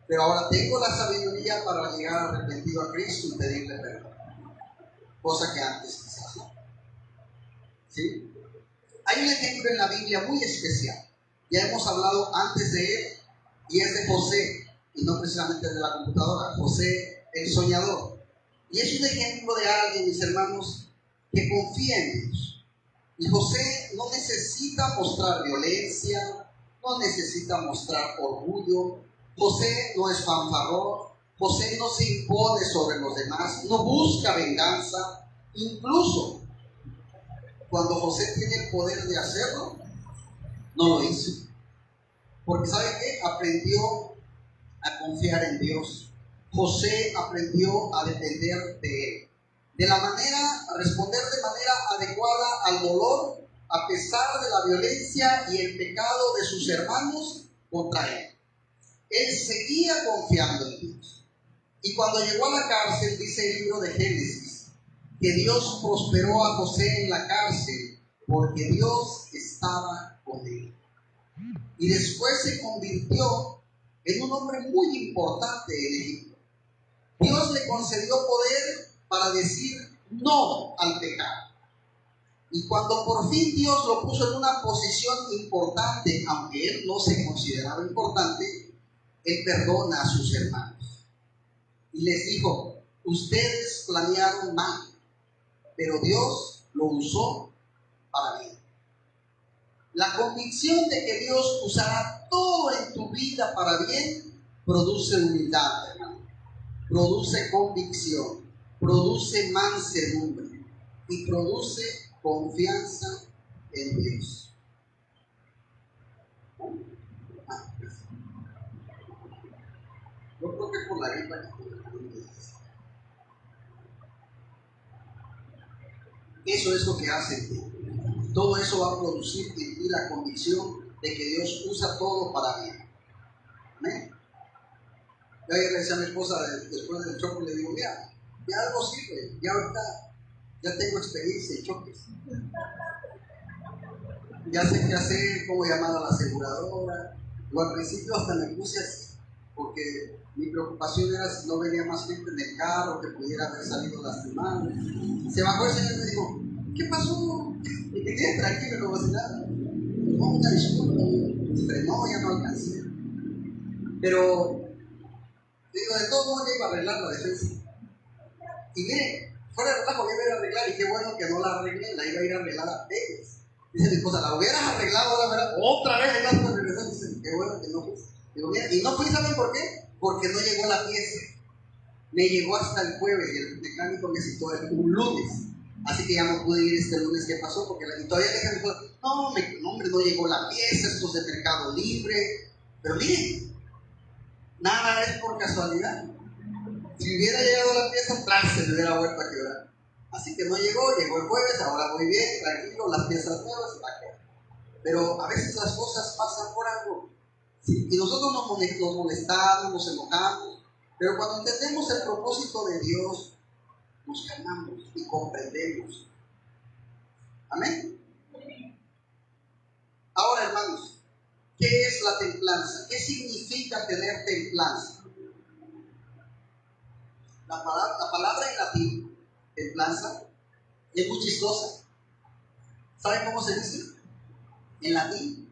A: pero ahora tengo la sabiduría para llegar arrepentido a Cristo y pedirle perdón, cosa que antes quizás no. ¿Sí? Hay un ejemplo en la Biblia muy especial, ya hemos hablado antes de él, y es de José, y no precisamente de la computadora, José el soñador. Y es un ejemplo de alguien, mis hermanos, que confía en Dios. Y José no necesita mostrar violencia, no necesita mostrar orgullo. José no es fanfarrón, José no se impone sobre los demás, no busca venganza. Incluso cuando José tiene el poder de hacerlo, no lo hizo. Porque ¿sabe qué? Aprendió a confiar en Dios. José aprendió a depender de él. A responder de manera adecuada al dolor, a pesar de la violencia y el pecado de sus hermanos contra él. Él seguía confiando en Dios. Y cuando llegó a la cárcel, dice el libro de Génesis, que Dios prosperó a José en la cárcel porque Dios estaba con él. Y después se convirtió en un hombre muy importante en Egipto. Dios le concedió poder para decir no al pecado. Y cuando por fin Dios lo puso en una posición importante, aunque él no se consideraba importante, él perdona a sus hermanos. Y les dijo, ustedes planearon mal, pero Dios lo usó para bien. La convicción de que Dios usará todo en tu vida para bien produce humildad, hermano. Produce convicción, produce mansedumbre y produce confianza en Dios. Yo creo que por la gripa eso es lo que hace en ti. Todo eso va a producir en ti la convicción de que Dios usa todo para bien. Amén. Yo ayer le decía a mi esposa después del choque, le digo, mira, ya algo sirve, ya ahorita ya tengo experiencia en choques. Ya sé qué hacer, cómo llamar a la aseguradora. O al principio hasta me puse así, porque mi preocupación era si no venía más gente en el carro que pudiera haber salido lastimado. Se bajó el señor y me dijo, ¿qué pasó? Y me quedé tranquilo, como si nada. No, una disculpa. No, ya no alcancé. Pero, digo, de todo modo ya iba a arreglar la defensa. Y mire, fuera de relajo, ya iba a ir a arreglar, y qué bueno que no la arreglé, la iba a ir a arreglar a Pérez. Dice mi esposa, la hubieras arreglado ahora, ¿verdad? Otra vez el gasto de regresar. Dice, qué bueno que no fui. Digo, mira, y no fui, ¿saben por qué? Porque no llegó la pieza. Me llegó hasta el jueves y el mecánico me citó un lunes. Así que ya no pude ir este lunes. ¿Qué pasó? Porque y todavía le dije, no, hombre, no llegó la pieza, esto es de Mercado Libre. Pero miren, nada es por casualidad. Si hubiera llegado la pieza, se me hubiera vuelto a quebrar. Así que no llegó el jueves, ahora muy bien, tranquilo, las piezas nuevas, pero a veces las cosas pasan por algo. ¿Sí? Y nosotros nos molestamos, nos enojamos, pero cuando entendemos el propósito de Dios, nos calmamos y comprendemos. Amén. Ahora, hermanos, ¿qué es la templanza? ¿Qué significa tener templanza? La palabra en latín, templanza, es muy chistosa. ¿Saben cómo se dice? En latín,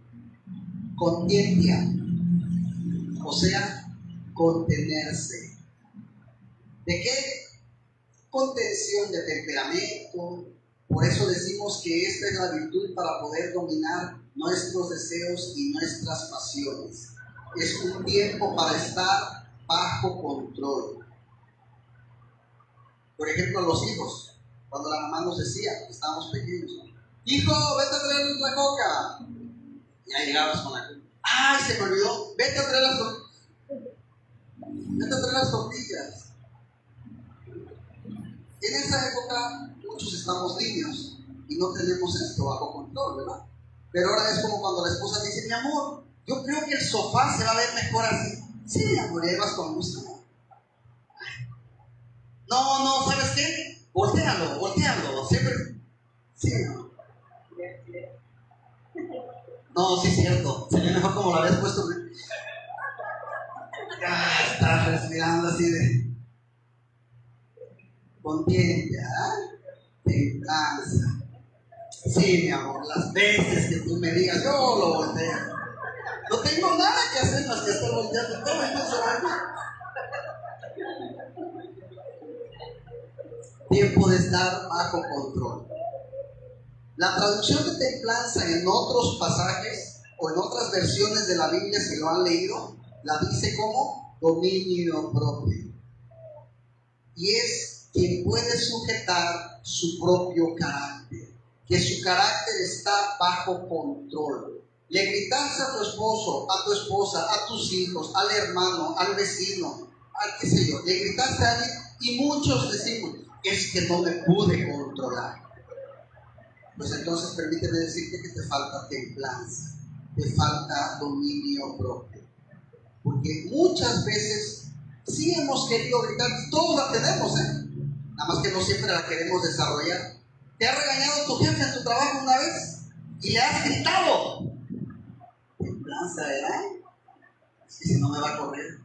A: contientia, o sea, contenerse. ¿De qué? Contención de temperamento. Por eso decimos que esta es la virtud para poder dominar nuestros deseos y nuestras pasiones. Es un tiempo para estar bajo control. Por ejemplo, los hijos, cuando la mamá nos decía, estábamos pequeños, hijo, vete a traer la coca. Y ahí llegabas con la coca. Ay, se me olvidó, vete a traer las tortillas. En esa época, muchos estamos niños y no tenemos esto bajo control, ¿verdad? Pero ahora es como cuando la esposa dice, mi amor, yo creo que el sofá se va a ver mejor así. Sí, mi amor, y vas con gusto. No, ¿sabes qué? Voltéalo, siempre. Sí, ¿no? No, sí es cierto, se ve mejor como lo habías puesto. Ya estás respirando así de conciencia, templanza. Sí, mi amor, las veces que tú me digas, yo lo volteo. No tengo nada que hacer más que estar volteando todo el mundo. Tiempo de estar bajo control. La traducción de templanza en otros pasajes o en otras versiones de la Biblia, si lo han leído, la dice como dominio propio. Y es quien puede sujetar su propio carácter, que su carácter está bajo control. Le gritaste a tu esposo, a tu esposa, a tus hijos, al hermano, al vecino, al qué sé yo, le gritaste a alguien y muchos decimos, es que no me pude controlar. Pues entonces permíteme decirte que te falta templanza, te falta dominio propio. Porque muchas veces sí hemos querido gritar, todos la tenemos, nada más que no siempre la queremos desarrollar. ¿Te ha regañado tu jefe en tu trabajo una vez? Y le has gritado. Templanza, ¿verdad? Es que si no me va a correr.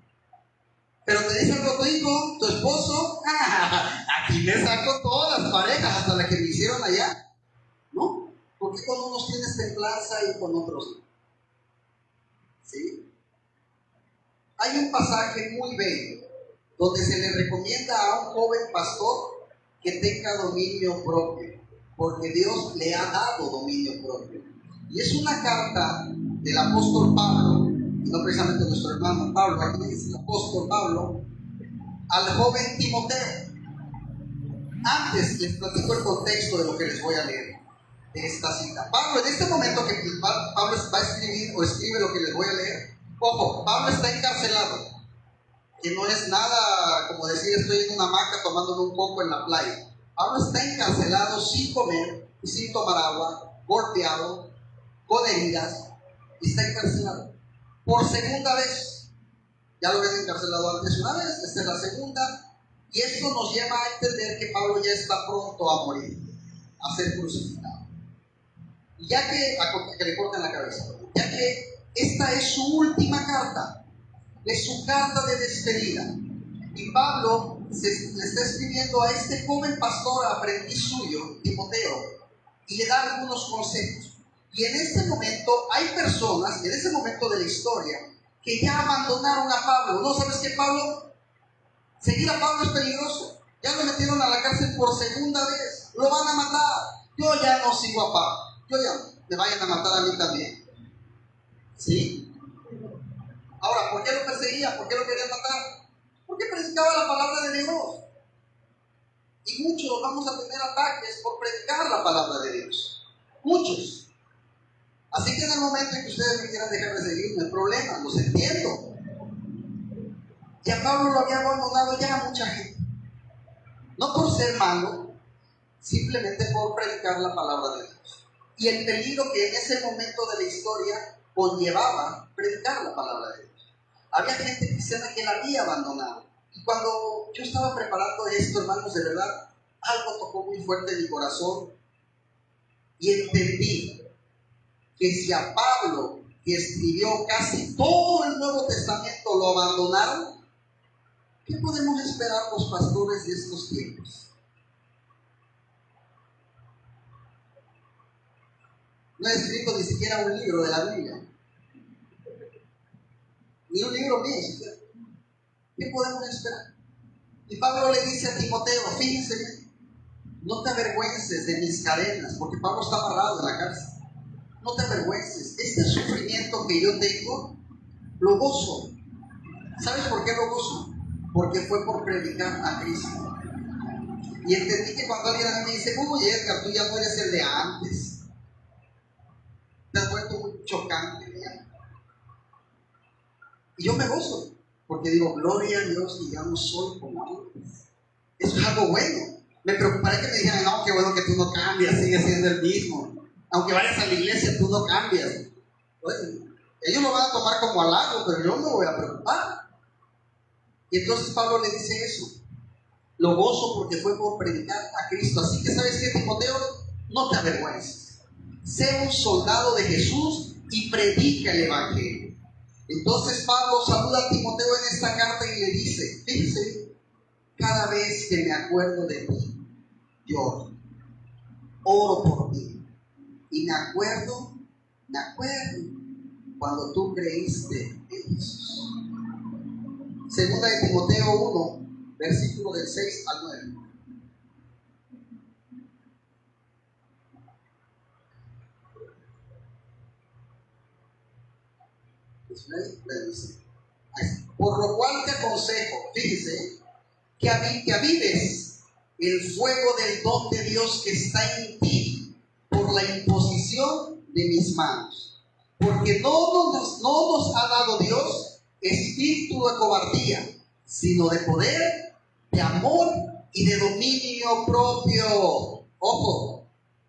A: Pero te dice algo tu hijo, tu esposo, aquí me saco todas las parejas, hasta la que me hicieron allá. ¿No? ¿Por qué con unos tienes templanza y con otros no? ¿Sí? Hay un pasaje muy bello donde se le recomienda a un joven pastor que tenga dominio propio, porque Dios le ha dado dominio propio. Y es una carta del apóstol Pablo, y no precisamente nuestro hermano Pablo, aquí dice el apóstol Pablo, al joven Timoteo. Antes les platico el contexto de lo que les voy a leer de esta cita. Pablo, en este momento que Pablo va a escribir o escribe lo que les voy a leer, ojo, Pablo está encarcelado, que no es nada como decir estoy en una hamaca tomándome un coco en la playa. Pablo está encarcelado sin comer y sin tomar agua, golpeado, con heridas, y está encarcelado por segunda vez. Ya lo habían encarcelado antes una vez, esta es la segunda. Y esto nos lleva a entender que Pablo ya está pronto a morir, a ser crucificado. Y ya que le corten la cabeza, ya que esta es su última carta, es su carta de despedida. Y Pablo le está escribiendo a este joven pastor, aprendiz suyo, Timoteo, y le da algunos consejos. Y en este momento hay personas, en ese momento de la historia, que ya abandonaron a Pablo. ¿No sabes qué, Pablo? Seguir a Pablo es peligroso. Ya lo metieron a la cárcel por segunda vez. Lo van a matar. Yo ya no sigo a Pablo. Yo ya me vayan a matar a mí también. ¿Sí? Ahora, ¿por qué lo perseguían? ¿Por qué lo querían matar? Porque predicaba la palabra de Dios. Y muchos vamos a tener ataques por predicar la palabra de Dios. Muchos. Así que en el momento en que ustedes me quieran dejar de seguir, no hay problema, los entiendo. Y a Pablo lo había abandonado ya mucha gente. No por ser malo, simplemente por predicar la palabra de Dios. Y el peligro que en ese momento de la historia conllevaba predicar la palabra de Dios. Había gente cristiana que la había abandonado. Y cuando yo estaba preparando esto, hermanos, de verdad, algo tocó muy fuerte en mi corazón. Y entendí que si a Pablo, que escribió casi todo el Nuevo Testamento, lo abandonaron, ¿qué podemos esperar los pastores de estos tiempos? No he escrito ni siquiera un libro de la Biblia, ni un libro mío siquiera. ¿Qué podemos esperar? Y Pablo le dice a Timoteo, fíjense bien, no te avergüences de mis cadenas, porque Pablo está amarrado en la cárcel. No te avergüences, este sufrimiento que yo tengo, lo gozo. ¿Sabes por qué lo gozo? Porque fue por predicar a Cristo. Y entendí que cuando alguien a mí me dice, uy, Edgar, tú ya no eres el de antes, te has vuelto muy chocante ya. Y yo me gozo, porque digo, gloria a Dios, y ya no soy como antes. Eso es algo bueno. Me preocuparía que me dijeran, no, qué bueno que tú no cambias, sigues siendo el mismo. Aunque vayas a la iglesia, tú no cambias. Bueno, ellos lo van a tomar como halago, pero yo me voy a preocupar. Y entonces Pablo le dice eso. Lo gozo porque fue por predicar a Cristo. Así que, ¿sabes qué, Timoteo? No te avergüences. Sé un soldado de Jesús y predica el Evangelio. Entonces Pablo saluda a Timoteo en esta carta y le dice, fíjense, cada vez que me acuerdo de ti, lloro, oro por ti. Y me acuerdo cuando tú creíste en Jesús. Segunda de Timoteo 1, versículo del 6 al 9. Por lo cual te aconsejo, fíjese, que avives el fuego del don de Dios que está en ti por la imposición de mis manos. Porque no nos ha dado Dios espíritu de cobardía, sino de poder, de amor y de dominio propio. Ojo,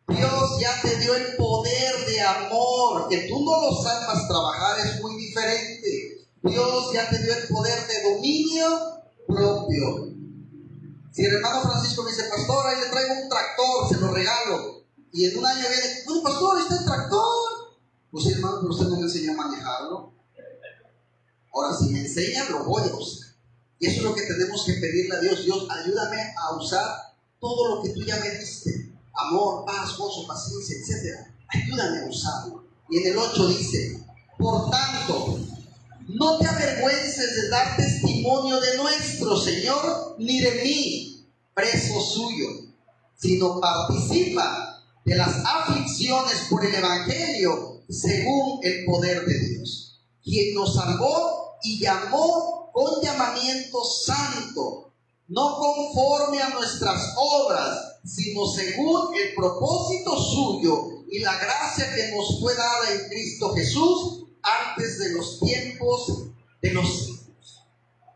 A: Dios ya te dio el poder de amor. Que tú no lo sepas trabajar es muy diferente. Dios ya te dio el poder de dominio propio. Si el hermano Francisco me dice, pastor, ahí le traigo un tractor, se lo regalo. Y en un año viene, bueno, pastor, ¿está el tractor? Pues sí, hermano, pero usted no me enseñó a manejarlo. Ahora, si me enseña, lo voy a usar. Y eso es lo que tenemos que pedirle a Dios. Dios, ayúdame a usar todo lo que tú ya me diste. Amor, paz, gozo, paciencia, etc. Ayúdame a usarlo. Y en el 8 dice, por tanto, no te avergüences de dar testimonio de nuestro Señor, ni de mí, preso suyo, sino participa de las aflicciones por el Evangelio según el poder de Dios, quien nos salvó y llamó con llamamiento santo, no conforme a nuestras obras, sino según el propósito suyo y la gracia que nos fue dada en Cristo Jesús antes de los tiempos de los siglos.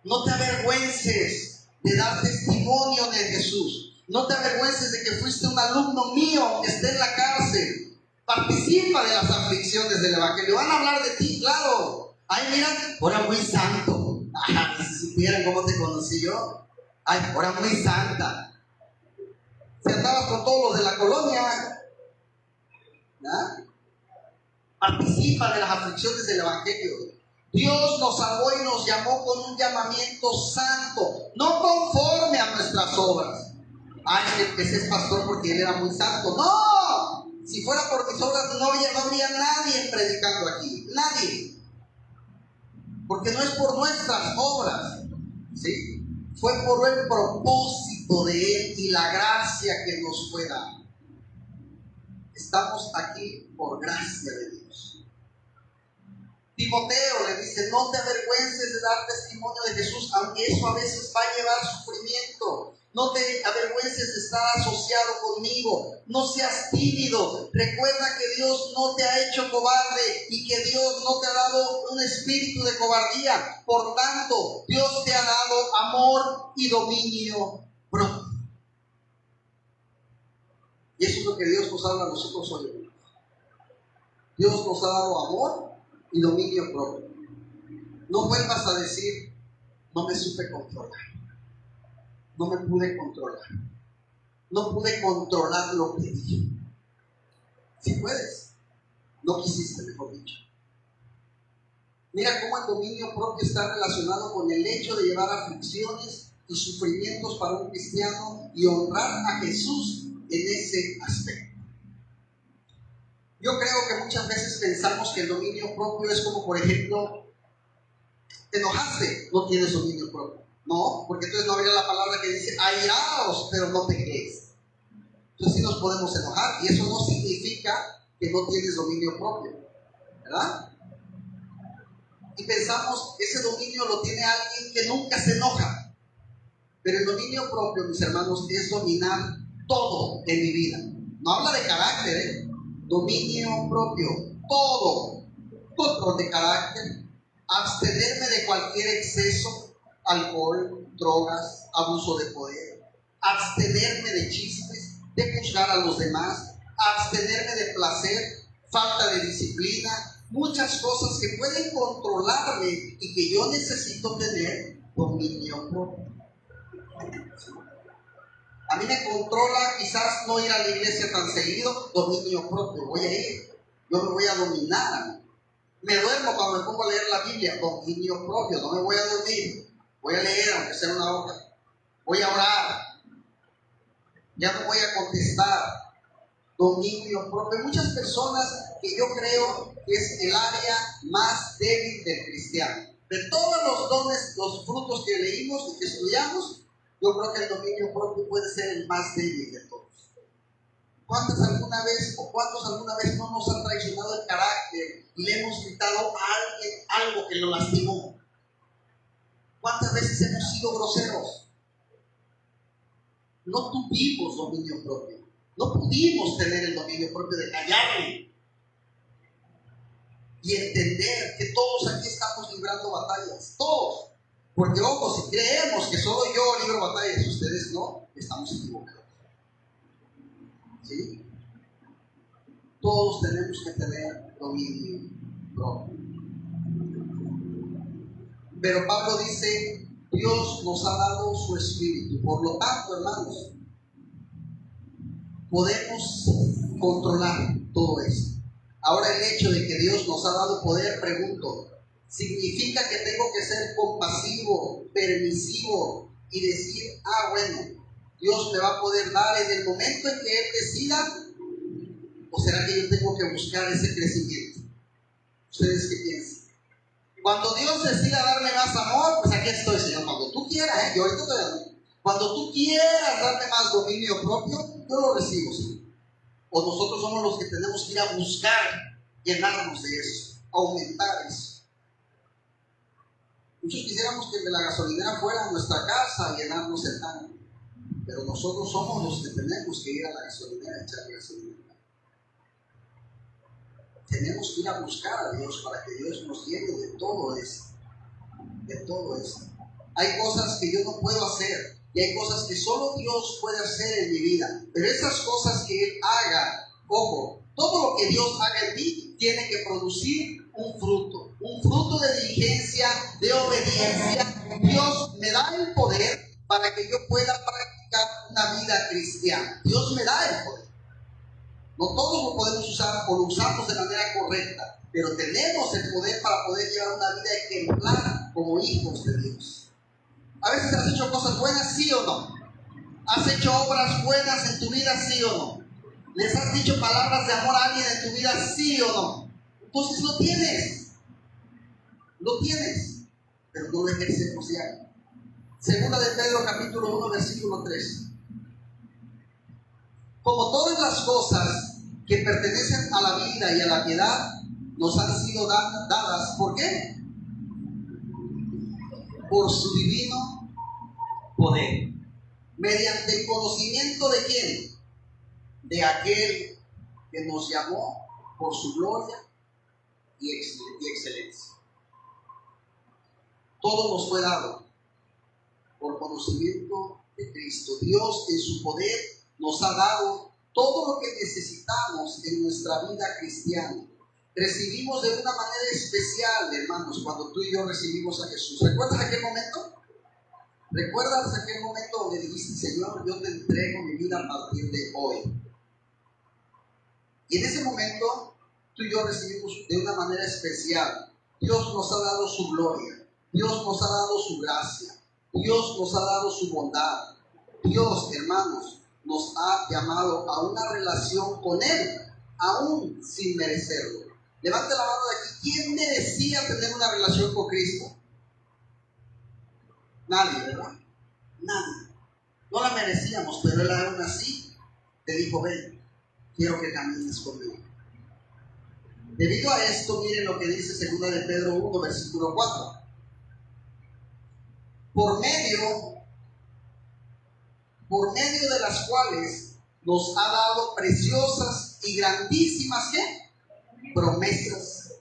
A: No te avergüences de dar testimonio de Jesús. No te avergüences de que fuiste un alumno mío, aunque esté en la cárcel. Participa de las aflicciones del Evangelio. Van a hablar de ti, claro. Ay, mira, ahora muy santo. Si supieran cómo te conocí yo. Ay, ahora muy santa. Si andabas con todos los de la colonia. ¿Ya? Participa de las aflicciones del Evangelio. Dios nos salvó y nos llamó con un llamamiento santo, no conforme a nuestras obras. Ay, ese es pastor porque él era muy santo. No, si fuera por mis obras no habría nadie predicando aquí, nadie, porque no es por nuestras obras, ¿sí? Fue por el propósito de Él y la gracia que nos fue dada. Estamos aquí por gracia de Dios. Timoteo le dice: no te avergüences de dar testimonio de Jesús, aunque eso a veces va a llevar sufrimiento. No te avergüences de estar asociado conmigo. No seas tímido. Recuerda que Dios no te ha hecho cobarde y que Dios no te ha dado un espíritu de cobardía. Por tanto, Dios te ha dado amor y dominio propio. Y eso es lo que Dios nos habla a nosotros hoy. Dios nos ha dado amor y dominio propio. No vuelvas a decir: no me supe controlar. No me pude controlar. No pude controlar lo que dije. Si puedes, no quisiste, mejor dicho. Mira cómo el dominio propio está relacionado con el hecho de llevar aflicciones y sufrimientos para un cristiano y honrar a Jesús en ese aspecto. Yo creo que muchas veces pensamos que el dominio propio es como, por ejemplo, te enojaste, no tienes dominio propio. No, porque entonces no habría la palabra que dice airaos, pero no te quejes. Entonces sí nos podemos enojar y eso no significa que no tienes dominio propio, ¿verdad? Y pensamos, ese dominio lo tiene alguien que nunca se enoja. Pero el dominio propio, mis hermanos, es dominar todo en mi vida. No habla de carácter, ¿eh? Dominio propio, todo. Control de carácter, abstenerme de cualquier exceso, alcohol, drogas, abuso de poder, abstenerme de chismes, de juzgar a los demás, abstenerme de placer, falta de disciplina, muchas cosas que pueden controlarme y que yo necesito tener dominio propio. A mí me controla quizás no ir a la iglesia tan seguido, dominio propio, voy a ir, yo me voy a dominar a mí. Me duermo cuando me pongo a leer la Biblia, dominio propio, no me voy a dormir. Voy a leer, aunque sea una hoja. Voy a orar. Ya no voy a contestar. Dominio propio. Hay muchas personas que yo creo que es el área más débil del cristiano. De todos los dones, los frutos que leímos y que estudiamos, yo creo que el dominio propio puede ser el más débil de todos. ¿Cuántos alguna vez no nos han traicionado el carácter y le hemos gritado a alguien algo que lo lastimó? ¿Cuántas veces hemos sido groseros? No tuvimos dominio propio. No pudimos tener el dominio propio de callarle y entender que todos aquí estamos librando batallas. Todos. Porque, ojo, si creemos que solo yo libro batallas y ustedes no, estamos equivocados. ¿Sí? Todos tenemos que tener dominio propio. Pero Pablo dice: Dios nos ha dado su espíritu. Por lo tanto, hermanos, podemos controlar todo esto. Ahora, el hecho de que Dios nos ha dado poder, pregunto, ¿significa que tengo que ser compasivo, permisivo y decir: bueno, Dios me va a poder dar en el momento en que Él decida? ¿O será que yo tengo que buscar ese crecimiento? ¿Ustedes qué piensan? Cuando Dios decida darme más amor, pues aquí estoy, Señor. Cuando tú quieras, yo ahorita te doy. Cuando tú quieras darme más dominio propio, yo lo recibo, Señor. ¿O nosotros somos los que tenemos que ir a buscar llenarnos de eso, aumentar eso? Muchos quisiéramos que de la gasolinera fuera a nuestra casa a llenarnos el tanque, pero nosotros somos los que tenemos que ir a la gasolinera a echarle gasolina. Tenemos que ir a buscar a Dios para que Dios nos llene de todo esto. De todo esto. Hay cosas que yo no puedo hacer y hay cosas que solo Dios puede hacer en mi vida. Pero esas cosas que Él haga, ojo, todo lo que Dios haga en mí tiene que producir un fruto de diligencia, de obediencia. Dios me da el poder para que yo pueda practicar una vida cristiana. Dios me da el poder. No todos lo podemos usar o lo usamos de manera correcta, pero tenemos el poder para poder llevar una vida ejemplar como hijos de Dios. A veces has hecho cosas buenas, ¿sí o no? ¿Has hecho obras buenas en tu vida, sí o no? ¿Les has dicho palabras de amor a alguien en tu vida, sí o no? Entonces lo tienes, pero no lo ejercemos diario. Segunda de Pedro capítulo 1 versículo 3. Como todas las cosas que pertenecen a la vida y a la piedad nos han sido dadas, ¿por qué? Por su divino poder, mediante el conocimiento de ¿quién? De aquel que nos llamó por su gloria y excelencia. Todo nos fue dado por conocimiento de Cristo. Dios en su poder nos ha dado todo lo que necesitamos en nuestra vida cristiana. Recibimos de una manera especial, hermanos, cuando tú y yo recibimos a Jesús. ¿Recuerdas aquel momento? ¿Recuerdas aquel momento donde dijiste, Señor, yo te entrego mi vida a partir de hoy? Y en ese momento, tú y yo recibimos de una manera especial. Dios nos ha dado su gloria. Dios nos ha dado su gracia. Dios nos ha dado su bondad. Dios, hermanos, nos ha llamado a una relación con Él, aún sin merecerlo. Levante la mano de aquí. ¿Quién merecía tener una relación con Cristo? Nadie, ¿verdad? Nadie. No la merecíamos, pero Él aún así te dijo, ven, quiero que camines conmigo. Debido a esto, miren lo que dice 2 de Pedro 1, versículo 4. Por medio de las cuales nos ha dado preciosas y grandísimas ¿qué? Promesas,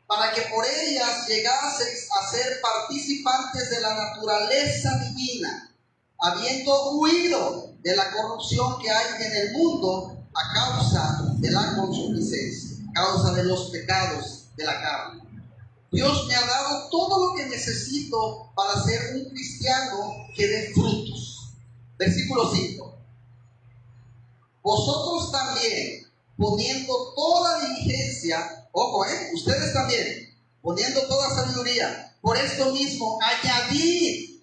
A: para que por ellas llegaseis a ser participantes de la naturaleza divina, habiendo huido de la corrupción que hay en el mundo a causa de la concupiscencia, a causa de los pecados de la carne. Dios me ha dado todo lo que necesito para ser un cristiano que dé frutos. Versículo 5. Vosotros también, poniendo toda diligencia, ojo, ustedes también, poniendo toda sabiduría, por esto mismo, añadid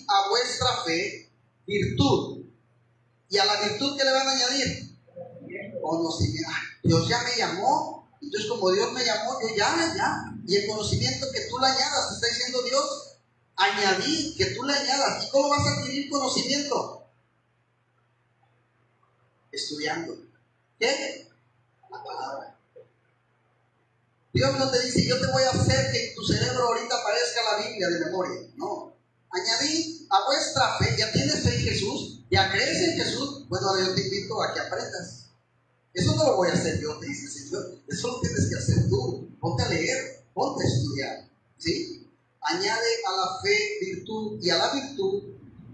A: a vuestra fe virtud. ¿Y a la virtud qué le van a añadir? Conocimiento. Dios ya me llamó. Entonces, como Dios me llamó, yo ya. Y el conocimiento que tú le añadas, te está diciendo Dios, añadí, que tú le añadas. ¿Y cómo vas a adquirir conocimiento? Estudiando. ¿Qué? La palabra. Dios no te dice, yo te voy a hacer que en tu cerebro ahorita aparezca la Biblia de memoria. No. Añadí a vuestra fe, ya tienes fe en Jesús, ya crees en Jesús, bueno, yo te invito a que aprendas. Eso no lo voy a hacer yo, te dice el Señor. Eso lo tienes que hacer tú. Ponte a leer, ponte a estudiar. ¿Sí? Añade a la fe virtud y a la virtud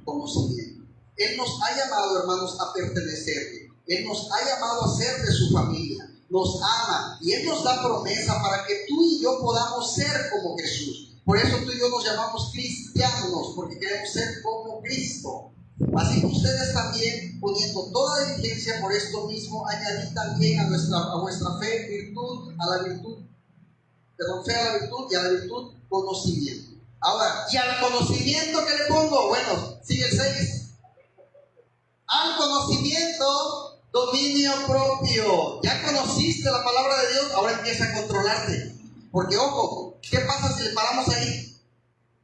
A: conocimiento. Él nos ha llamado, hermanos, a pertenecerle. Él nos ha llamado a ser de su familia. Nos ama y Él nos da promesa para que tú y yo podamos ser como Jesús. Por eso tú y yo nos llamamos cristianos, porque queremos ser como Cristo. Así que ustedes también, poniendo toda diligencia por esto mismo, añadid también a vuestra fe virtud, fe a la virtud y a la virtud conocimiento. Ahora, ¿y al conocimiento qué le pongo? Bueno, sigue el 6. Al conocimiento, dominio propio. Ya conociste la palabra de Dios, ahora empieza a controlarte. Porque, ojo, ¿qué pasa si le paramos ahí?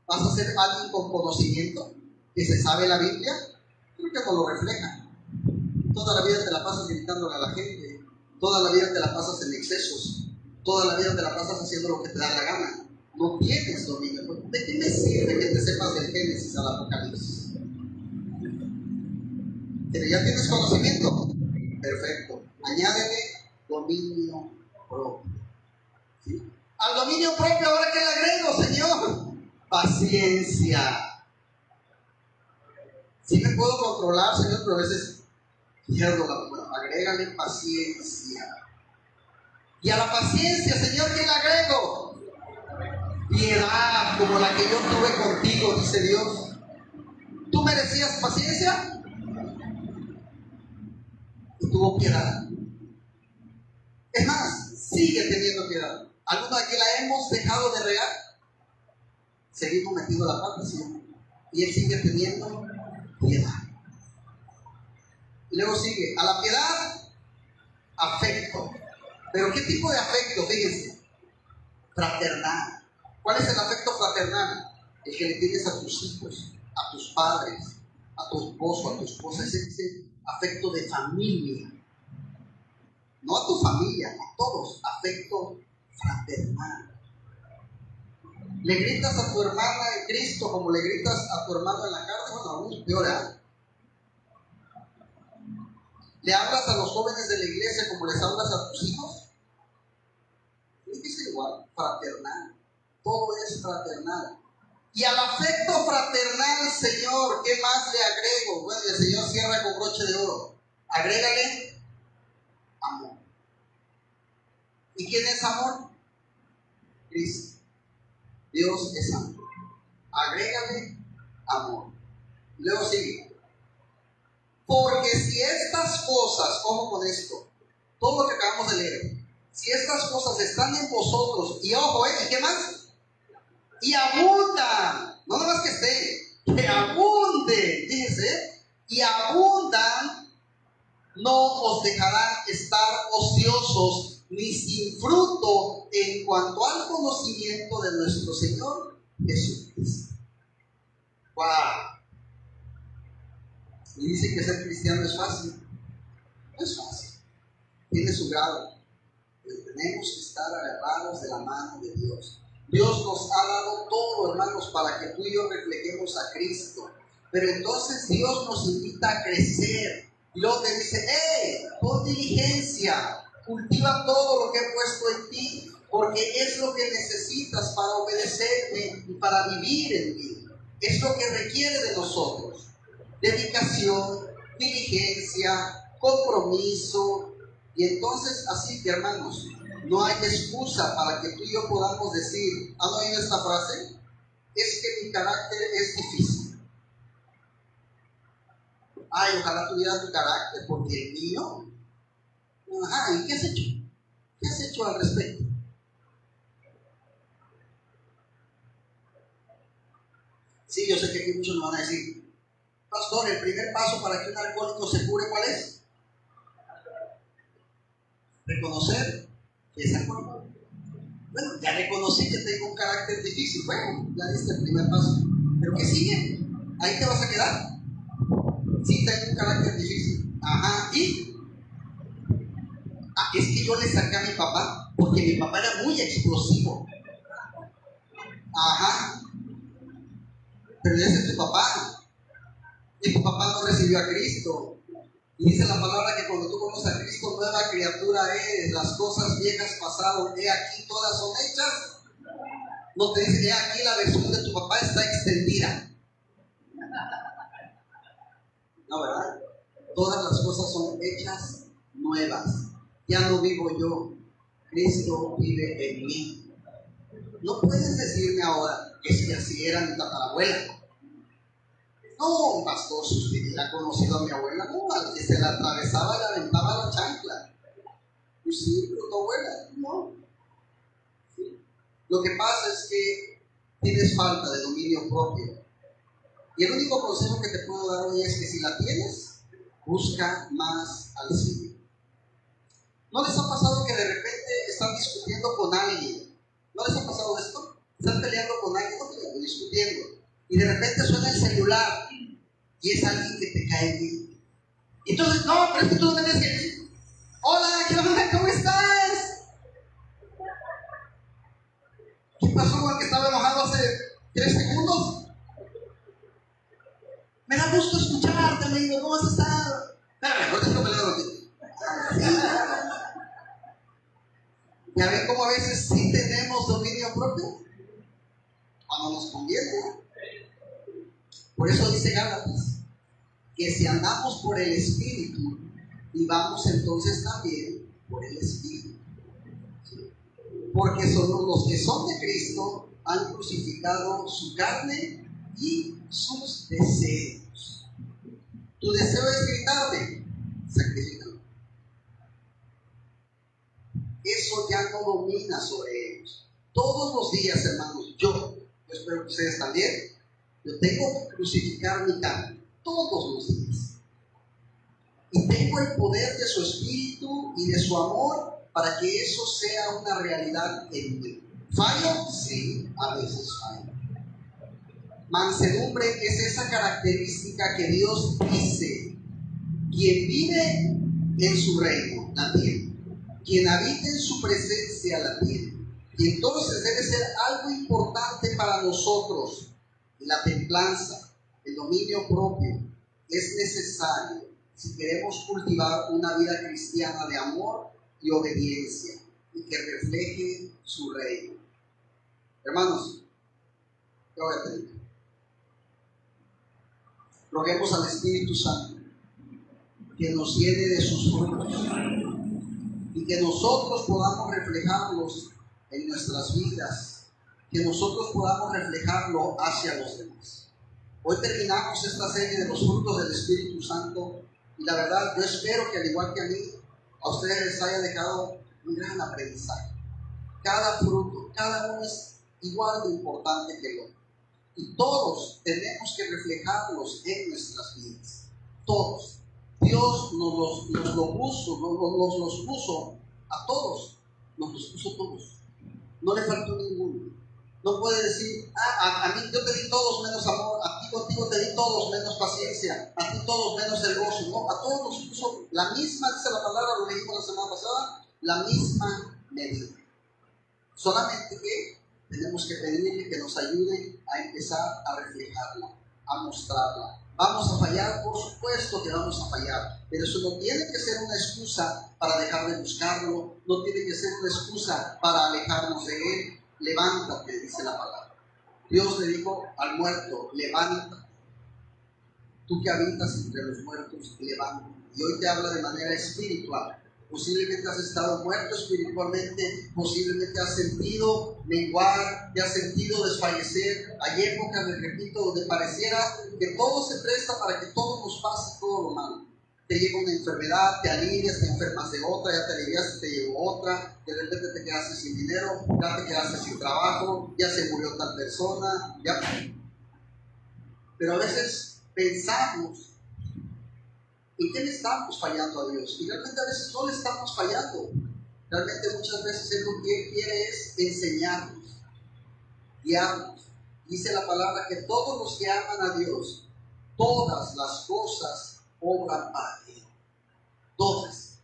A: ¿Vas a ser alguien con conocimiento? ¿Que se sabe la Biblia? Creo que no lo refleja. Toda la vida te la pasas gritándole a la gente, toda la vida te la pasas en excesos, toda la vida te la pasas haciendo lo que te da la gana. No tienes dominio. ¿De qué me sirve que te sepas del Génesis al Apocalipsis? Pero ya tienes conocimiento. Perfecto. Añádele dominio propio. ¿Sí? Al dominio propio, ¿ahora qué le agrego, Señor? Paciencia. Sí me puedo controlar, Señor, pero a veces pierdo la mano. Agrégale paciencia. Y a la paciencia, Señor, ¿qué le agrego? Piedad, como la que yo tuve contigo, dice Dios. ¿Tú merecías paciencia? Y tuvo piedad. Es más, sigue teniendo piedad. ¿Alguna de aquí la hemos dejado de regar? Seguimos metiendo la pata, ¿sí? Y Él sigue teniendo piedad. Y luego sigue, a la piedad, afecto. ¿Pero qué tipo de afecto? Fíjense, fraternal. ¿Cuál es el afecto fraternal? El que le tienes a tus hijos, a tus padres, a tu esposo, a tu esposa. Ese afecto de familia. No a tu familia, a todos. Afecto fraternal. Le gritas a tu hermana en Cristo como le gritas a tu hermano en la carne. Bueno, aún es peor, ¿eh? ¿Le hablas a los jóvenes de la iglesia como les hablas a tus hijos? Es igual, fraternal. Todo es fraternal. Y al afecto fraternal, Señor, ¿qué más le agrego? Bueno, el Señor cierra con broche de oro. Agrégale amor. ¿Y quién es amor? Cristo. Dios es amor. Agrégale amor. Luego sigue. Porque si estas cosas, ojo con esto, todo lo que acabamos de leer, si estas cosas están en vosotros, y ojo, ¿y qué más? Y abundan, no nada más que estén, que abunden, fíjense, y abundan, no os dejarán estar ociosos ni sin fruto en cuanto al conocimiento de nuestro Señor Jesucristo. ¡Wow! Y dice que ser cristiano es fácil. No es fácil. Tiene su grado. Pero tenemos que estar agarrados de la mano de Dios. Dios nos ha dado todo, hermanos, para que tú y yo reflejemos a Cristo. Pero entonces Dios nos invita a crecer. Y luego te dice, pon diligencia. Cultiva todo lo que he puesto en ti. Porque es lo que necesitas para obedecerme y para vivir en mí. Es lo que requiere de nosotros. Dedicación, diligencia, compromiso. Y entonces, así que hermanos, no hay excusa para que tú y yo podamos decir, ¿han oído esta frase? Es que mi carácter es difícil. Ay, ojalá tuviera tu carácter, porque el mío. Ajá, ¿y qué has hecho? ¿Qué has hecho al respecto? Sí, yo sé que aquí muchos me van a decir, pastor, el primer paso para que un alcohólico se cure, ¿cuál es? Reconocer que es alcohólico. Bueno, ya reconocí que tengo un carácter difícil. Bueno, ya diste el primer paso. ¿Pero qué sigue? ¿Ahí te vas a quedar? Sí, tengo un carácter difícil. Ajá, ¿y? Es que yo le saqué a mi papá porque mi papá era muy explosivo. Ajá. Pero ese es tu papá. Y tu papá no recibió a Cristo. Y dice la palabra que cuando tú conoces a Cristo, nueva criatura eres. Las cosas viejas pasaron, he aquí todas son hechas. No te dice, he aquí la versión de tu papá está extendida. No, ¿verdad? Todas las cosas son hechas nuevas. Ya no vivo yo, Cristo vive en mí. No puedes decirme ahora, es que así era mi tatarabuela. No, pastor, si usted hubiera conocido a mi abuela, no, al que se la atravesaba le aventaba la chancla. Pues sí, pero tu abuela, no. ¿Sí? Lo que pasa es que tienes falta de dominio propio. Y el único consejo que te puedo dar hoy es que si la tienes, busca más al Señor. ¿No les ha pasado que de repente están discutiendo con alguien? ¿No les ha pasado esto? Están peleando con alguien, no peleando, discutiendo. Y de repente suena el celular y es alguien que te cae bien. Entonces, no, pero es que tú no me tienes que decir, hola, ¿qué onda? ¿Cómo estás? ¿Qué pasó con el que estaba enojado hace 3 segundos? Me da gusto escucharte, amigo, ¿cómo has estado? Espérame, ahorita estoy peleando contigo. ¿Ya ven cómo a veces sí tenemos dominio propio? Cuando nos conviene. Por eso dice Gálatas, que si andamos por el Espíritu, vivamos entonces también por el Espíritu. ¿Sí? Porque son los que son de Cristo han crucificado su carne y sus deseos. Tu deseo es gritarme, sacrifícalo. Eso ya no domina sobre ellos. Todos los días, hermanos, yo espero que ustedes también, yo tengo que crucificar mi carne todos los días. Y tengo el poder de su Espíritu y de su amor para que eso sea una realidad en mí. ¿Fallo? Sí, a veces fallo. Mansedumbre es esa característica que Dios dice: quien vive en su reino la tiene, quien habita en su presencia la tiene. Y entonces debe ser algo importante para nosotros. La templanza, el dominio propio, es necesario si queremos cultivar una vida cristiana de amor y obediencia y que refleje su reino. Hermanos, yo voy a terminar. Roguemos al Espíritu Santo que nos llene de sus frutos y que nosotros podamos reflejarlos en nuestras vidas, que nosotros podamos reflejarlo hacia los demás. Hoy terminamos esta serie de los frutos del Espíritu Santo y la verdad yo espero que al igual que a mí, a ustedes les haya dejado un gran aprendizaje. Cada fruto, cada uno es igual de importante que el otro y todos tenemos que reflejarlos en nuestras vidas. Todos. Dios nos los puso a todos, nos los puso todos. No le faltó ninguno. No puede decir, a mí yo te di todos menos amor, a ti contigo te di todos menos paciencia, a ti todos menos el gozo. No, a todos nos puso la misma, dice la palabra, lo leímos la semana pasada, la misma medida. Solamente que tenemos que pedirle que nos ayude a empezar a reflejarla, a mostrarla. ¿Vamos a fallar? Por supuesto que vamos a fallar, pero eso no tiene que ser una excusa para dejar de buscarlo, no tiene que ser una excusa para alejarnos de él. Levántate, dice la palabra. Dios le dijo al muerto, levántate. Tú que habitas entre los muertos, levántate. Y hoy te habla de manera espiritual. Posiblemente has estado muerto espiritualmente, posiblemente has sentido menguar, te has sentido desfallecer. Hay épocas, les repito, donde pareciera que todo se presta para que todo nos pase, todo lo malo. Te llega una enfermedad, te alivias, te enfermas de otra, ya te aliviaste, te llegó otra, de repente te quedaste sin dinero, ya te quedaste sin trabajo, ya se murió tal persona, ya. Pero a veces pensamos, ¿en qué le estamos fallando a Dios? Y realmente a veces no le estamos fallando. Realmente muchas veces Él lo que quiere es enseñarnos, guiarnos. Dice la palabra que todos los que aman a Dios, todas las cosas obran para Él. Todas.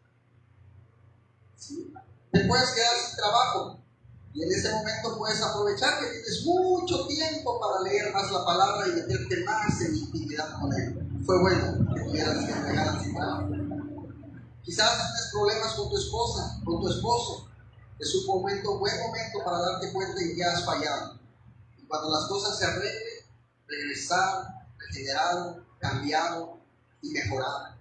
A: ¿Sí? Te puedes quedar sin trabajo y en ese momento puedes aprovechar que tienes mucho tiempo para leer más la palabra y meterte más en intimidad con Él. Fue bueno que tuvieras que entregar sin trabajo. Quizás tienes problemas con tu esposa, con tu esposo. Es un buen momento para darte cuenta en que has fallado. Y cuando las cosas se arreglen, regresar, regenerar, cambiar y mejorar.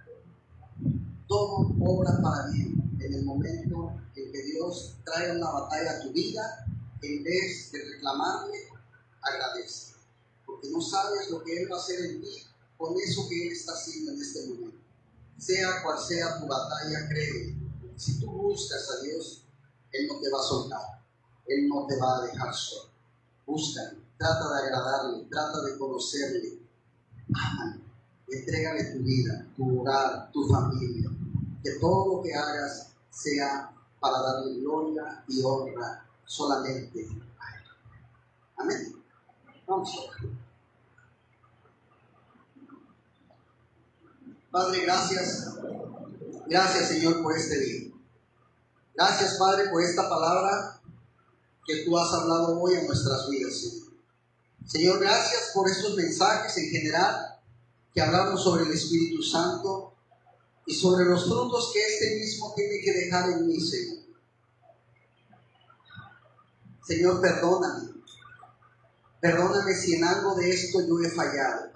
A: Todo obra para bien en el momento en que Dios trae una batalla a tu vida. En vez de reclamarle, agradece. Porque no sabes lo que Él va a hacer en ti con eso que Él está haciendo en este momento. Sea cual sea tu batalla, créeme, si tú buscas a Dios, Él no te va a soltar, Él no te va a dejar solo. Búscalo, trata de agradarle, trata de conocerle, ámale, entrégale tu vida, tu hogar, tu familia, que todo lo que hagas sea para darle gloria y honra solamente a Él. Amén. Vamos a orar. Padre, gracias. Gracias, Señor, por este día. Gracias, Padre, por esta palabra que tú has hablado hoy en nuestras vidas, Señor. Señor, gracias por estos mensajes en general que hablaron sobre el Espíritu Santo y sobre los frutos que este mismo tiene que dejar en mí, Señor. Señor, perdóname. Perdóname si en algo de esto yo he fallado.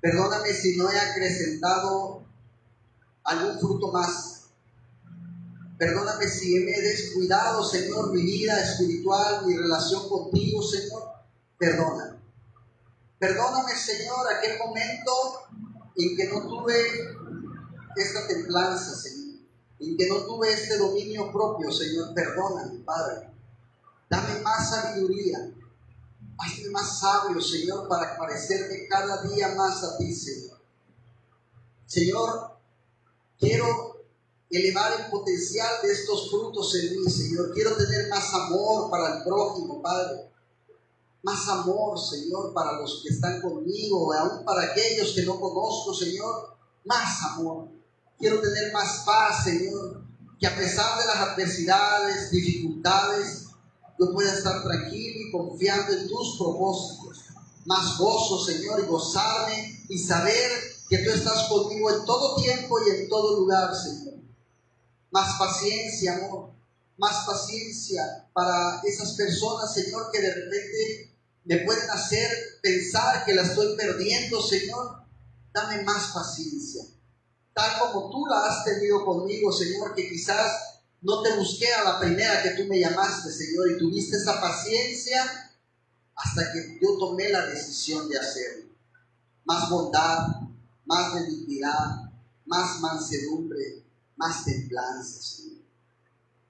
A: Perdóname si no he acrecentado algún fruto más. Perdóname si me he descuidado, Señor, mi vida espiritual, mi relación contigo, Señor. Perdóname. Perdóname, Señor, aquel momento en que no tuve esta templanza, Señor. En que no tuve este dominio propio, Señor. Perdóname, Padre. Dame más sabiduría. Hazme más sabio, Señor, para parecerme cada día más a ti, Señor. Señor, quiero elevar el potencial de estos frutos en mí, Señor. Quiero tener más amor para el prójimo, Padre. Más amor, Señor, para los que están conmigo, aún para aquellos que no conozco, Señor. Más amor. Quiero tener más paz, Señor. Que a pesar de las adversidades, dificultades, yo pueda estar tranquilo y confiando en tus propósitos. Más gozo, Señor, y gozarme y saber que tú estás conmigo en todo tiempo y en todo lugar, Señor. Más paciencia, amor. Más paciencia para esas personas, Señor, que de repente me pueden hacer pensar que la estoy perdiendo, Señor. Dame más paciencia. Tal como tú la has tenido conmigo, Señor, que quizás no te busqué a la primera que tú me llamaste, Señor, y tuviste esa paciencia hasta que yo tomé la decisión de hacerlo. Más bondad, más benignidad, más mansedumbre, más templanza, Señor.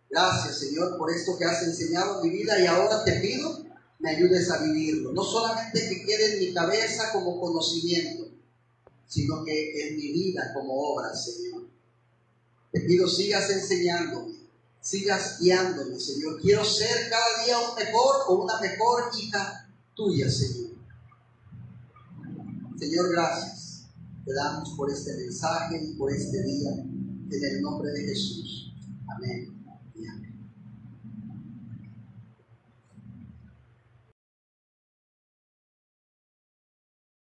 A: Gracias, Señor, por esto que has enseñado en mi vida y ahora te pido me ayudes a vivirlo. No solamente que quede en mi cabeza como conocimiento, sino que en mi vida como obra, Señor. Te pido sigas enseñándome, sigas guiándome, Señor. Quiero ser cada día un mejor o una mejor hija tuya, Señor. Señor, gracias. Te damos por este mensaje y por este día, en el nombre de Jesús. Amén.